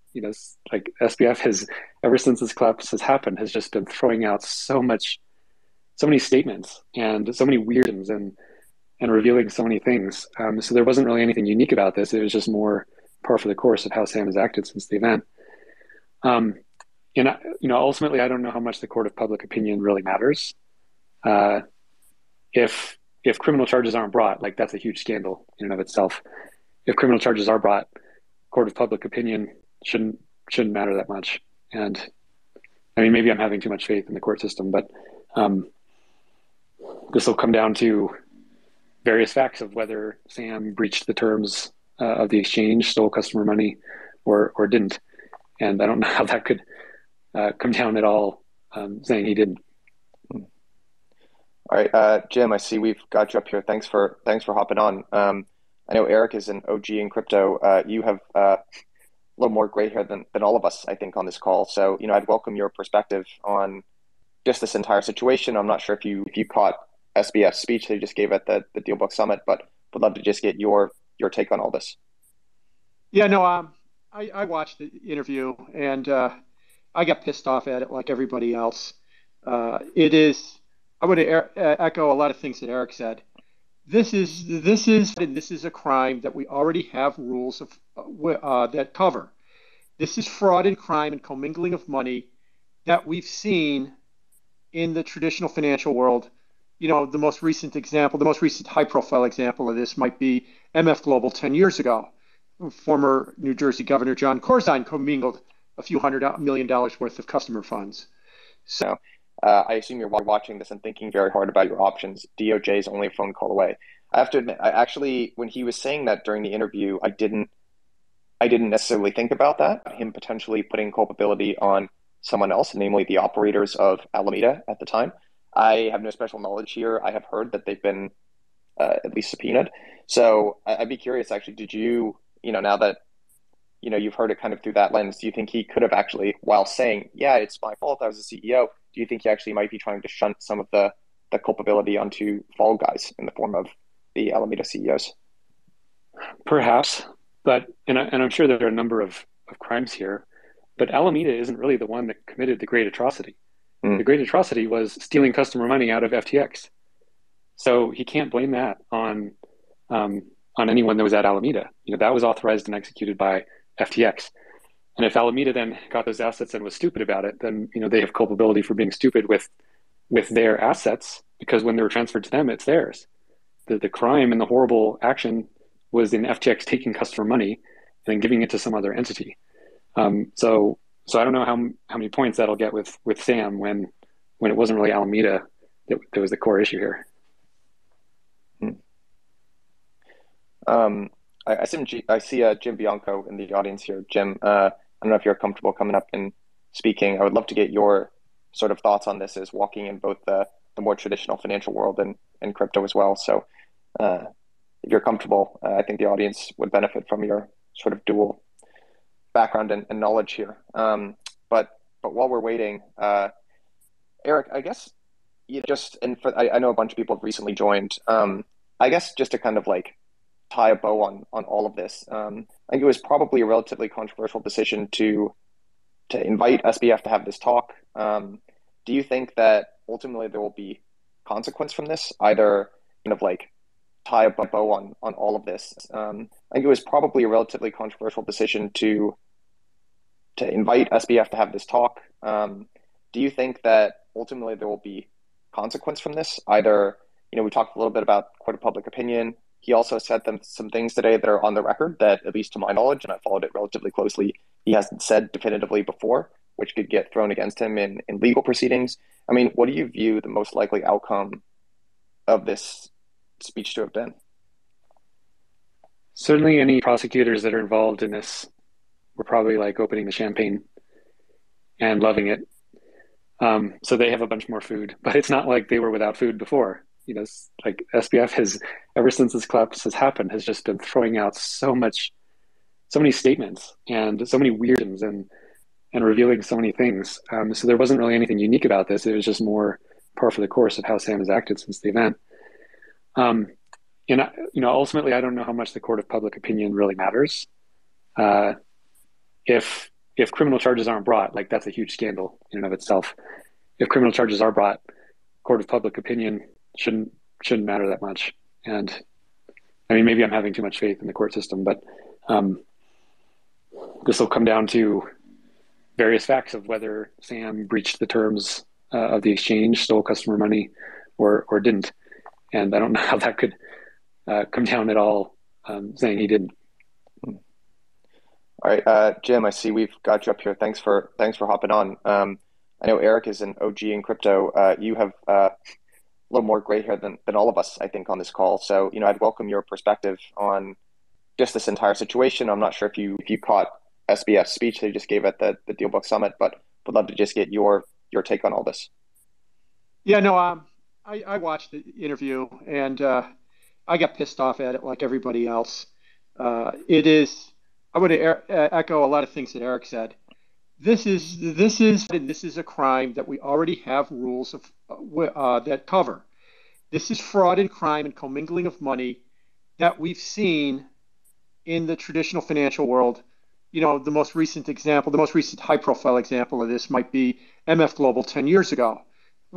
Speaker 2: Like SBF has, ever since this collapse has happened, has just been throwing out so many statements and so many weird things and revealing so many things. So there wasn't really anything unique about this. It was just more par for the course of how Sam has acted since the event. Ultimately, I don't know how much the court of public opinion really matters. If criminal charges aren't brought, like, that's a huge scandal in and of itself. If criminal charges are brought, court of public opinion shouldn't matter that much. And I mean, maybe I'm having too much faith in the court system, but this will come down to various facts of whether Sam breached the terms of the exchange, stole customer money, or didn't. And I don't know how that could come down at all, saying he didn't.
Speaker 1: All right, Jim, I see we've got you up here. Thanks for hopping on. I know Erik is an OG in crypto. You have a little more gray hair than all of us, I think, on this call. So, I'd welcome your perspective on just this entire situation. I'm not sure if you caught SBF's speech they just gave at the Dealbook Summit, but would love to just get your take on all this.
Speaker 7: Yeah, no, I watched the interview, and I got pissed off at it like everybody else. I would echo a lot of things that Erik said. This is a crime that we already have rules of that cover. This is fraud and crime and commingling of money that we've seen in the traditional financial world. The most recent high-profile example of this might be MF Global 10 years ago. Former New Jersey Governor John Corzine commingled a few $100 million worth of customer funds.
Speaker 1: So I assume you're watching this and thinking very hard about your options. DOJ is only a phone call away. I have to admit, I actually, when he was saying that during the interview, I didn't necessarily think about that, him potentially putting culpability on someone else, namely the operators of Alameda at the time. I have no special knowledge here. I have heard that they've been at least subpoenaed. So I'd be curious, actually, did you, now that, you've heard it kind of through that lens, do you think he could have actually, while saying, yeah, it's my fault, I was the CEO, do you think he actually might be trying to shunt some of the culpability onto fall guys in the form of the Alameda CEOs?
Speaker 2: Perhaps, but and I'm sure there are a number of crimes here, but Alameda isn't really the one that committed the great atrocity. The great atrocity was stealing customer money out of FTX. So he can't blame that on anyone that was at Alameda. That was authorized and executed by FTX. And if Alameda then got those assets and was stupid about it, then they have culpability for being stupid with their assets, because when they were transferred to them, it's theirs. The crime and the horrible action was in FTX taking customer money and then giving it to some other entity. So I don't know how many points that'll get with Sam when it wasn't really Alameda that was the core issue here.
Speaker 1: I see Jim Bianco in the audience here. Jim, I don't know if you're comfortable coming up and speaking. I would love to get your sort of thoughts on this, as walking in both the more traditional financial world and crypto as well. So if you're comfortable, I think the audience would benefit from your sort of dual background and knowledge here. But while we're waiting, Erik, I guess I know a bunch of people have recently joined. I guess just to kind of like tie a bow on all of this, I think it was probably a relatively controversial decision to invite SBF to have this talk. Do you think that ultimately there will be consequence from this? Either kind of like tie a bow on all of this. I think it was probably a relatively controversial decision to invite SBF to have this talk. Do you think that ultimately there will be consequence from this? Either, we talked a little bit about court of public opinion. He also said some things today that are on the record that, at least to my knowledge, and I followed it relatively closely, he hasn't said definitively before, which could get thrown against him in legal proceedings. I mean, what do you view the most likely outcome of this speech to have been?
Speaker 2: Certainly any prosecutors that are involved in this were probably like opening the champagne and loving it. So they have a bunch more food, but it's not like they were without food before. Like SBF has, ever since this collapse has happened, has just been throwing out so many statements and so many weird things and revealing so many things. So there wasn't really anything unique about this. It was just more par for the course of how Sam has acted since the event. Ultimately, I don't know how much the court of public opinion really matters. If criminal charges aren't brought, like, that's a huge scandal in and of itself. If criminal charges are brought, court of public opinion shouldn't matter that much. And I mean, maybe I'm having too much faith in the court system, but this will come down to various facts of whether Sam breached the terms of the exchange, stole customer money, or didn't. And I don't know how that could come down at all, saying he didn't.
Speaker 1: All right, Jim, I see we've got you up here. Thanks for hopping on. I know Erik is an OG in crypto. You have a little more gray hair than all of us, I think, on this call. So, I'd welcome your perspective on just this entire situation. I'm not sure if you caught SBF's speech they just gave at the Dealbook Summit, but would love to just get your take on all this.
Speaker 7: Yeah, no, I watched the interview, and I got pissed off at it like everybody else. I would echo a lot of things that Erik said. This is a crime that we already have rules of that cover. This is fraud and crime and commingling of money that we've seen in the traditional financial world. The most recent high-profile example of this might be MF Global 10 years ago.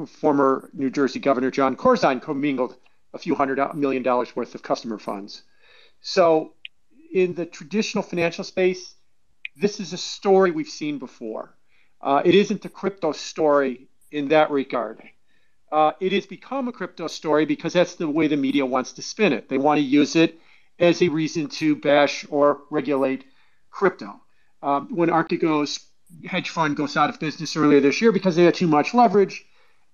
Speaker 7: Former New Jersey Governor John Corzine commingled a few $100 million worth of customer funds. So in the traditional financial space, this is a story we've seen before. It isn't a crypto story in that regard. It has become a crypto story because that's the way the media wants to spin it. They want to use it as a reason to bash or regulate crypto. When Archegos hedge fund goes out of business earlier this year because they had too much leverage,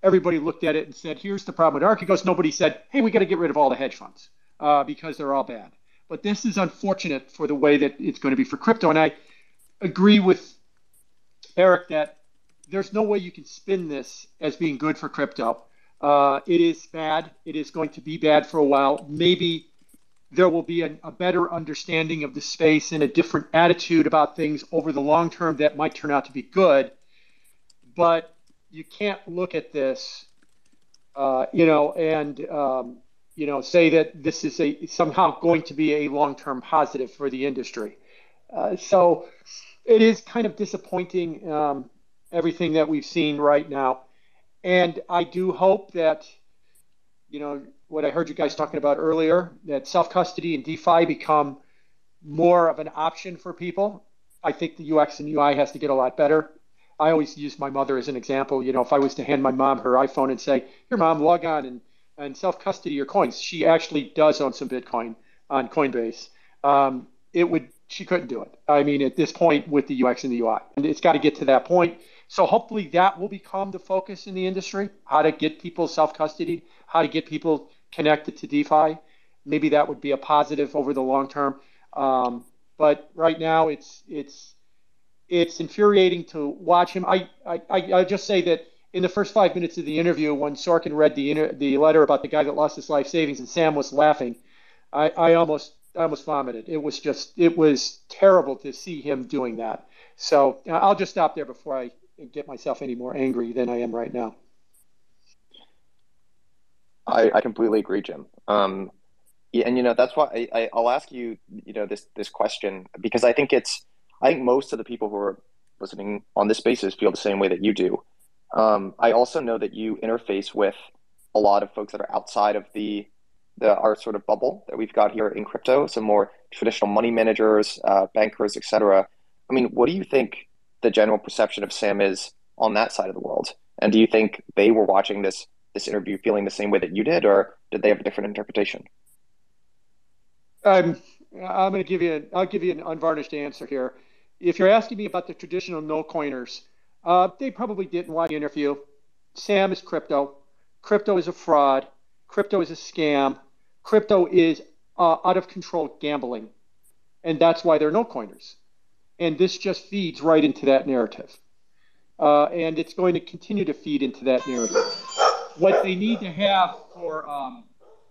Speaker 7: everybody looked at it and said, here's the problem with Archegos. Nobody said, hey, we got to get rid of all the hedge funds. because they're all bad. But this is unfortunate for the way that it's going to be for crypto. And I agree with Erik that there's no way you can spin this as being good for crypto. It is bad. It is going to be bad for a while. Maybe there will be a better understanding of the space and a different attitude about things over the long term that might turn out to be good. But you can't look at this, and say that this is somehow going to be a long-term positive for the industry. So it is kind of disappointing, everything that we've seen right now. And I do hope that, what I heard you guys talking about earlier, that self-custody and DeFi become more of an option for people. I think the UX and UI has to get a lot better. I always use my mother as an example. If I was to hand my mom her iPhone and say, "Here, mom, log on and self-custody your coins," she actually does own some Bitcoin on Coinbase. She couldn't do it. I mean, at this point with the UX and the UI, and it's got to get to that point. So hopefully that will become the focus in the industry: how to get people self-custodied, how to get people connected to DeFi. Maybe that would be a positive over the long term. But right now, it's infuriating to watch him. I just say that in the first 5 minutes of the interview, when Sorkin read the letter about the guy that lost his life savings and Sam was laughing, I almost vomited. It was terrible to see him doing that. So I'll just stop there before I get myself any more angry than I am right now.
Speaker 1: I completely agree, Jim. Yeah, and that's why I'll ask you, this question, because I think most of the people who are listening on this basis feel the same way that you do. I also know that you interface with a lot of folks that are outside of our sort of bubble that we've got here in crypto, some more traditional money managers, bankers, etc. I mean, what do you think the general perception of Sam is on that side of the world? And do you think they were watching this interview feeling the same way that you did, or did they have a different interpretation?
Speaker 7: I'm going to give you an unvarnished answer here. If you're asking me about the traditional no coiners, they probably didn't watch the interview. Sam is crypto. Crypto is a fraud. Crypto is a scam. Crypto is out of control gambling, and that's why they're no coiners. And this just feeds right into that narrative, and it's going to continue to feed into that narrative. What they need to have for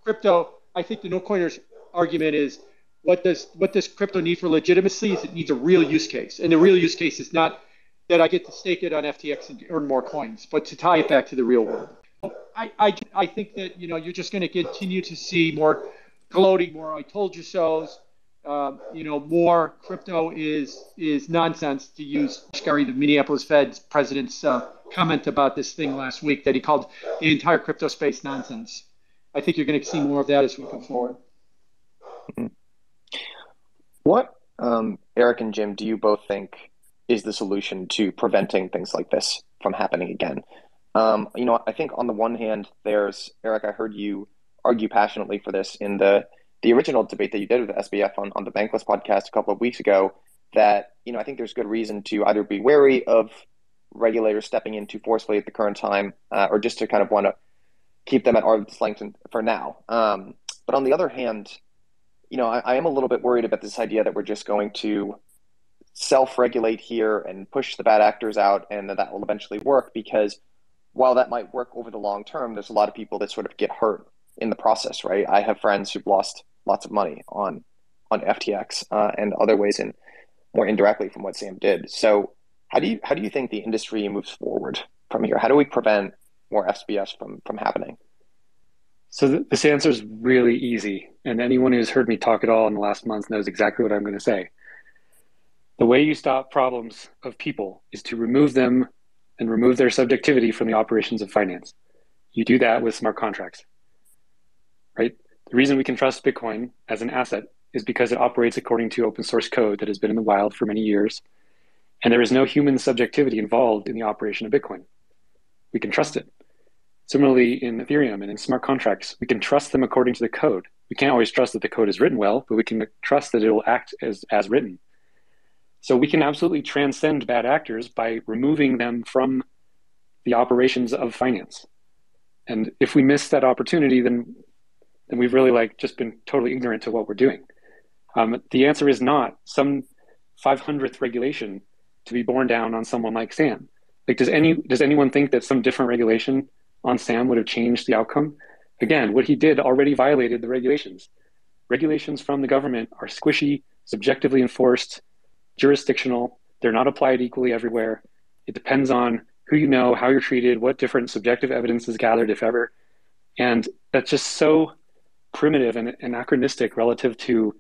Speaker 7: crypto, I think the no coiners argument is, what does crypto need for legitimacy? Is it needs a real use case, and the real use case is not that I get to stake it on FTX and earn more coins, but to tie it back to the real world. I think that you're just going to continue to see more gloating, more "I told you so's." More crypto is nonsense, to use Gary, the Minneapolis Fed's president's comment about this thing last week, that he called the entire crypto space nonsense. I think you're going to see more of that as we go forward.
Speaker 1: What, Erik and Jim, do you both think is the solution to preventing things like this from happening again? I think on the one hand, Erik, I heard you argue passionately for this in the original debate that you did with SBF on the Bankless podcast a couple of weeks ago, that, I think there's good reason to either be wary of regulators stepping in too forcefully at the current time, or just to kind of want to keep them at arm's length for now. But on the other hand, I am a little bit worried about this idea that we're just going to self-regulate here and push the bad actors out, and that will eventually work, because while that might work over the long term, there's a lot of people that sort of get hurt in the process, right? I have friends who've lost lots of money on FTX and other ways, and more indirectly from what Sam did. So how do you think the industry moves forward from here? How do we prevent more SBFs from happening?
Speaker 2: So this answer is really easy, and anyone who's heard me talk at all in the last month knows exactly what I'm going to say. The way you stop problems of people is to remove them and remove their subjectivity from the operations of finance. You do that with smart contracts, right? The reason we can trust Bitcoin as an asset is because it operates according to open source code that has been in the wild for many years, and there is no human subjectivity involved in the operation of Bitcoin. We can trust it. Similarly, in Ethereum and in smart contracts, we can trust them according to the code. We can't always trust that the code is written well, but we can trust that it will act as written. So we can absolutely transcend bad actors by removing them from the operations of finance. And if we miss that opportunity, then then we've really like just been totally ignorant to what we're doing. The answer is not some 500th regulation to be borne down on someone like Sam. Like, does anyone think that some different regulation on Sam would have changed the outcome? Again, what he did already violated the regulations. Regulations from the government are squishy, subjectively enforced, jurisdictional. They're not applied equally everywhere. It depends on who you know, how you're treated, what different subjective evidence is gathered, if ever. And that's just so primitive and anachronistic relative to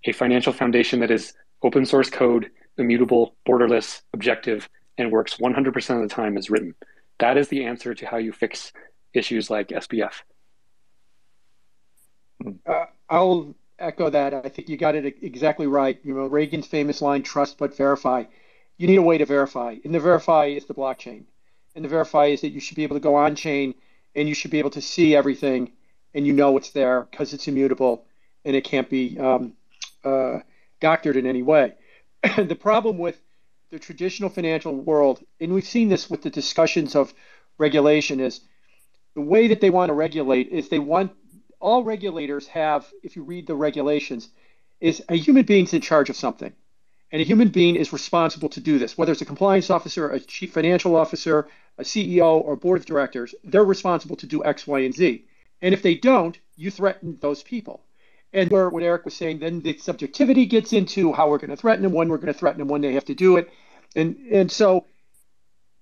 Speaker 2: a financial foundation that is open source code, immutable, borderless, objective, and works 100% of the time as written. That is the answer to how you fix issues like SBF.
Speaker 7: I'll echo that. I think you got it exactly right. You know, Reagan's famous line, trust but verify. You need a way to verify. And the verify is the blockchain. And the verify is that you should be able to go on chain and you should be able to see everything and you know it's there because it's immutable and it can't be doctored in any way. The problem with the traditional financial world, and we've seen this with the discussions of regulation, is the way that they want to regulate is they want all regulators have, if you read the regulations, is a human being's in charge of something. And a human being is responsible to do this, whether it's a compliance officer, a chief financial officer, a CEO, or board of directors, they're responsible to do X, Y, and Z. And if they don't, you threaten those people. And where what Erik was saying, then the subjectivity gets into how we're going to threaten them, when we're going to threaten them, when they have to do it. And so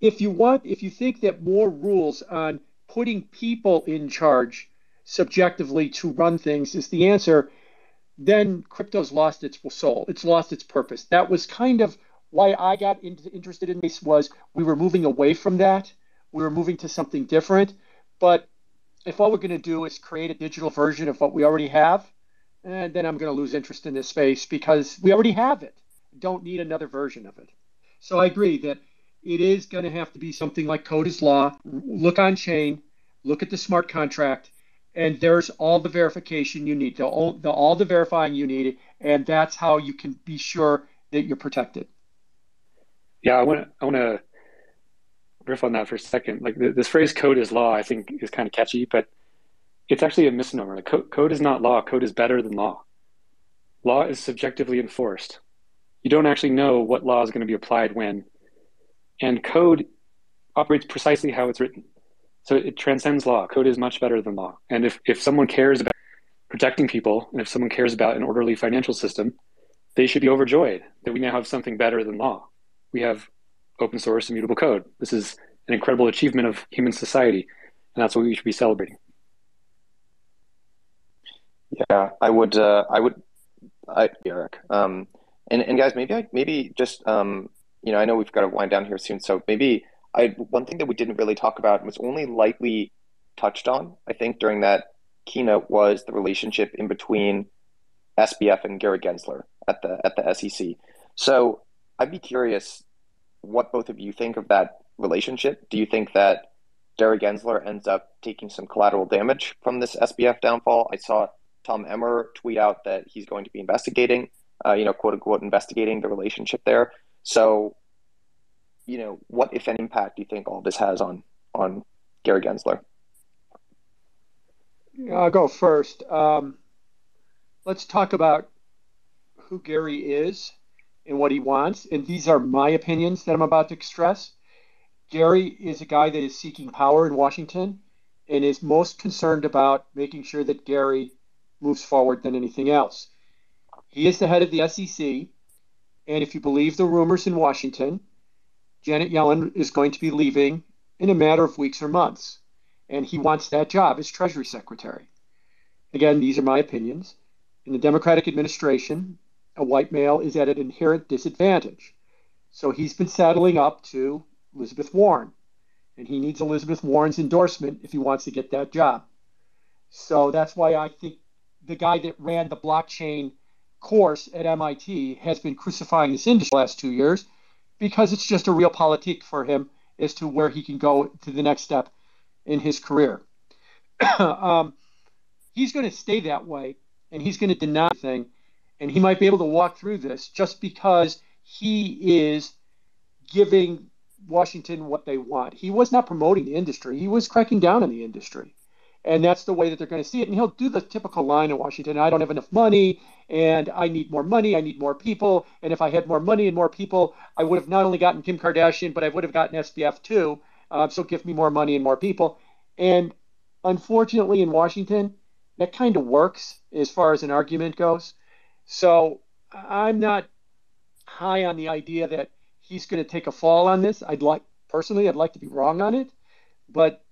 Speaker 7: if you think that more rules on putting people in charge subjectively to run things is the answer, then crypto's lost its soul. It's lost its purpose. That was kind of why I got interested in this, was we were moving away from that. We were moving to something different. But if all we're going to do is create a digital version of what we already have, then I'm going to lose interest in this space because we already have it. Don't need another version of it. So I agree that it is going to have to be something like code is law. Look on chain, look at the smart contract, and there's all the verification you need, all the verifying you need, and that's how you can be sure that you're protected.
Speaker 2: Yeah, I want to riff on that for a second. Like this phrase "code is law," I think is kind of catchy, but it's actually a misnomer. Like code is not law. Code is better than law. Law is subjectively enforced. You don't actually know what law is going to be applied when, and code operates precisely how it's written. So it transcends law. Code is much better than law. And if someone cares about protecting people, and if someone cares about an orderly financial system, they should be overjoyed that we now have something better than law. We have open source immutable code. This is an incredible achievement of human society, and that's what we should be celebrating.
Speaker 1: Yeah, Erik. And guys, maybe just I know we've got to wind down here soon, so maybe one thing that we didn't really talk about was only lightly touched on, I think, during that keynote was the relationship in between SBF and Gary Gensler at the SEC. So I'd be curious what both of you think of that relationship. Do you think that Gary Gensler ends up taking some collateral damage from this SBF downfall? I saw Tom Emmer tweet out that he's going to be investigating, quote unquote, investigating the relationship there. So, what, if any, impact do you think all this has on Gary Gensler?
Speaker 7: I'll go first. Let's talk about who Gary is and what he wants. And these are my opinions that I'm about to stress. Gary is a guy that is seeking power in Washington and is most concerned about making sure that Gary moves forward than anything else. He is the head of the SEC, and if you believe the rumors in Washington, Janet Yellen is going to be leaving in a matter of weeks or months, and he wants that job as Treasury Secretary. Again, these are my opinions. In the Democratic administration, a white male is at an inherent disadvantage. So he's been saddling up to Elizabeth Warren, and he needs Elizabeth Warren's endorsement if he wants to get that job. So that's why I think the guy that ran the blockchain course at MIT has been crucifying this industry the last 2 years because it's just a real politique for him as to where he can go to the next step in his career. He's going to stay that way, and he's going to deny thing, and he might be able to walk through this just because he is giving Washington what they want. He was not promoting the industry. He was cracking down on the industry. And that's the way that they're going to see it. And he'll do the typical line in Washington, I don't have enough money, and I need more money, I need more people. And if I had more money and more people, I would have not only gotten Kim Kardashian, but I would have gotten SBF too. So give me more money and more people. And unfortunately, in Washington, that kind of works as far as an argument goes. So I'm not high on the idea that he's going to take a fall on this. Personally, I'd like to be wrong on it, but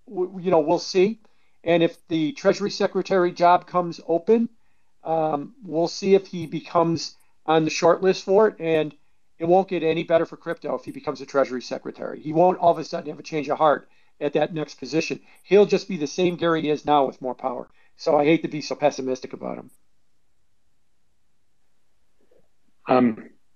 Speaker 7: we'll see. And if the Treasury Secretary job comes open, we'll see if he becomes on the short list for it. And it won't get any better for crypto if he becomes a Treasury Secretary. He won't all of a sudden have a change of heart at that next position. He'll just be the same Gary he is now with more power. So I hate to be so pessimistic about him.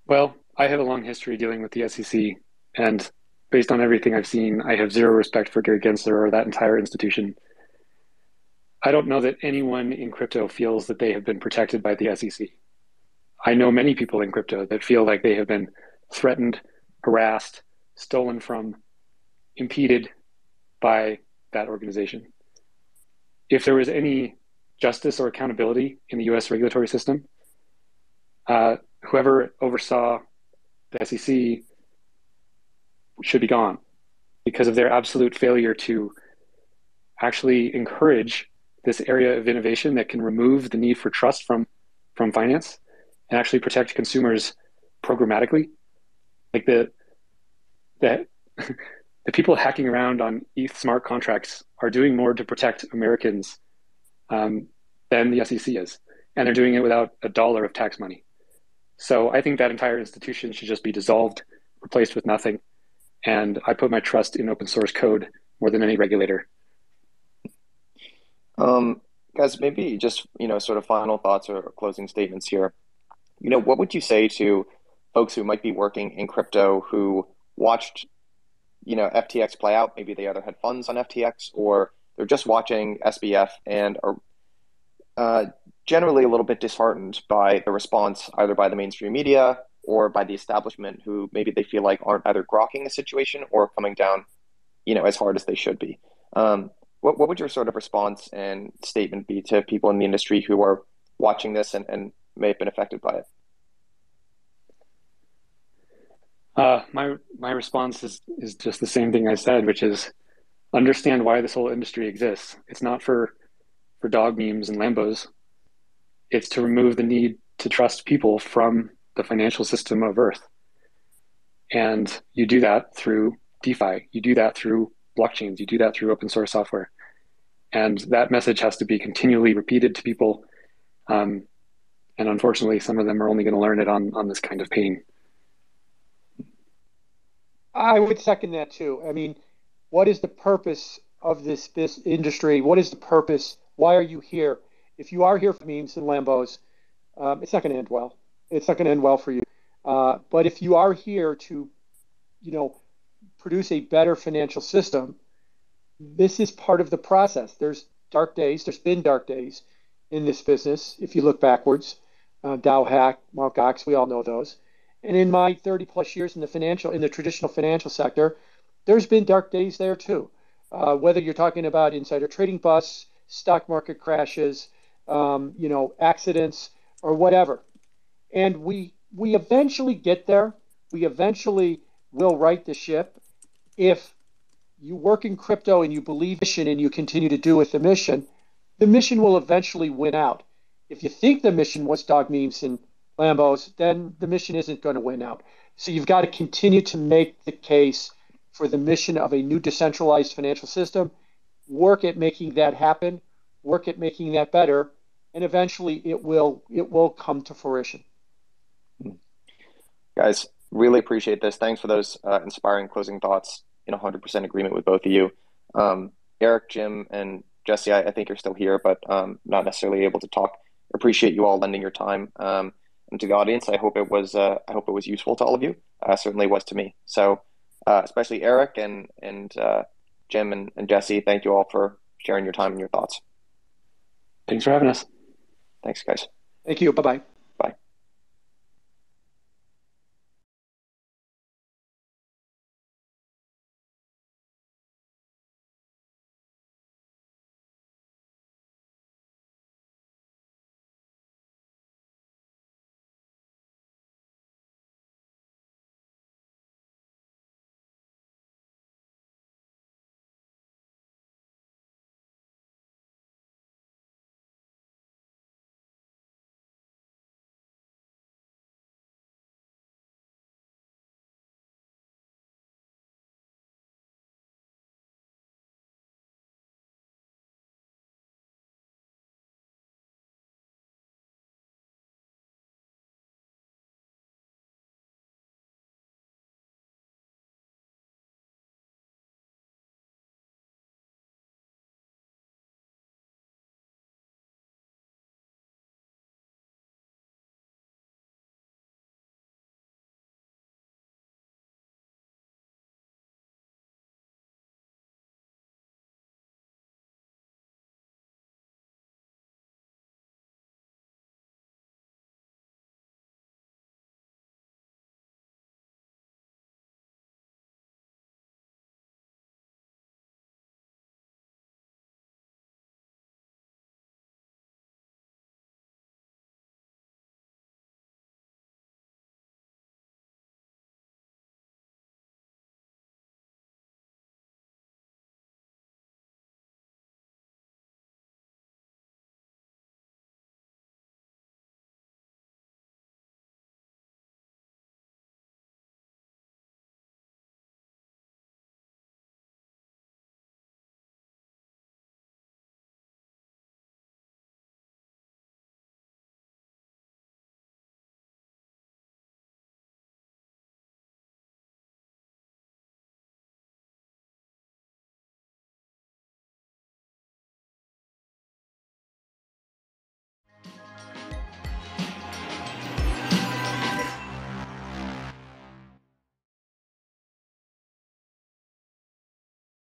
Speaker 2: Well, I have a long history dealing with the SEC, and based on everything I've seen, I have zero respect for Gary Gensler or that entire institution. I don't know that anyone in crypto feels that they have been protected by the SEC. I know many people in crypto that feel like they have been threatened, harassed, stolen from, impeded by that organization. If there was any justice or accountability in the US regulatory system, whoever oversaw the SEC should be gone because of their absolute failure to actually encourage this area of innovation that can remove the need for trust from finance and actually protect consumers programmatically. Like the people hacking around on ETH smart contracts are doing more to protect Americans than the SEC is, and they're doing it without a dollar of tax money. So I think that entire institution should just be dissolved, replaced with nothing. And I put my trust in open source code more than any regulator.
Speaker 1: Guys, maybe just, sort of final thoughts or closing statements here. What would you say to folks who might be working in crypto who watched, FTX play out? Maybe they either had funds on FTX or they're just watching SBF and are generally a little bit disheartened by the response either by the mainstream media or by the establishment who maybe they feel like aren't either grokking the situation or coming down, as hard as they should be. What would your sort of response and statement be to people in the industry who are watching this and may have been affected by it?
Speaker 2: My response is just the same thing I said, which is understand why this whole industry exists. It's not for dog memes and Lambos. It's to remove the need to trust people from the financial system of Earth. And you do that through DeFi. You do that through blockchains. You do that through open source software. And that message has to be continually repeated to people. And unfortunately, some of them are only going to learn it on this kind of pain.
Speaker 7: I would second that too. I mean, what is the purpose of this industry? What is the purpose? Why are you here? If you are here for memes and Lambos, it's not going to end well. It's not going to end well for you. But if you are here to, produce a better financial system, this is part of the process. There's dark days. There's been dark days in this business. If you look backwards, Dow hack, Mt. Gox, we all know those. And in my 30 plus years in the traditional financial sector, there's been dark days there too. Whether you're talking about insider trading busts, stock market crashes, accidents or whatever. And we eventually get there. We eventually will right the ship if you work in crypto and you believe in the mission and you continue to do with the mission will eventually win out. If you think the mission was dog memes and Lambos, then the mission isn't going to win out. So you've got to continue to make the case for the mission of a new decentralized financial system, work at making that happen, work at making that better, and eventually it will come to fruition.
Speaker 1: Guys, really appreciate this. Thanks for those inspiring closing thoughts. 100% agreement with both of you. Erik, Jim, and Jesse, I think you're still here, but not necessarily able to talk. Appreciate you all lending your time. And to the audience, I hope it was useful to all of you. Certainly was to me. So especially Erik and Jim and Jesse, thank you all for sharing your time and your thoughts.
Speaker 2: Thanks for having us.
Speaker 1: Thanks, guys.
Speaker 7: Thank you. Bye-bye.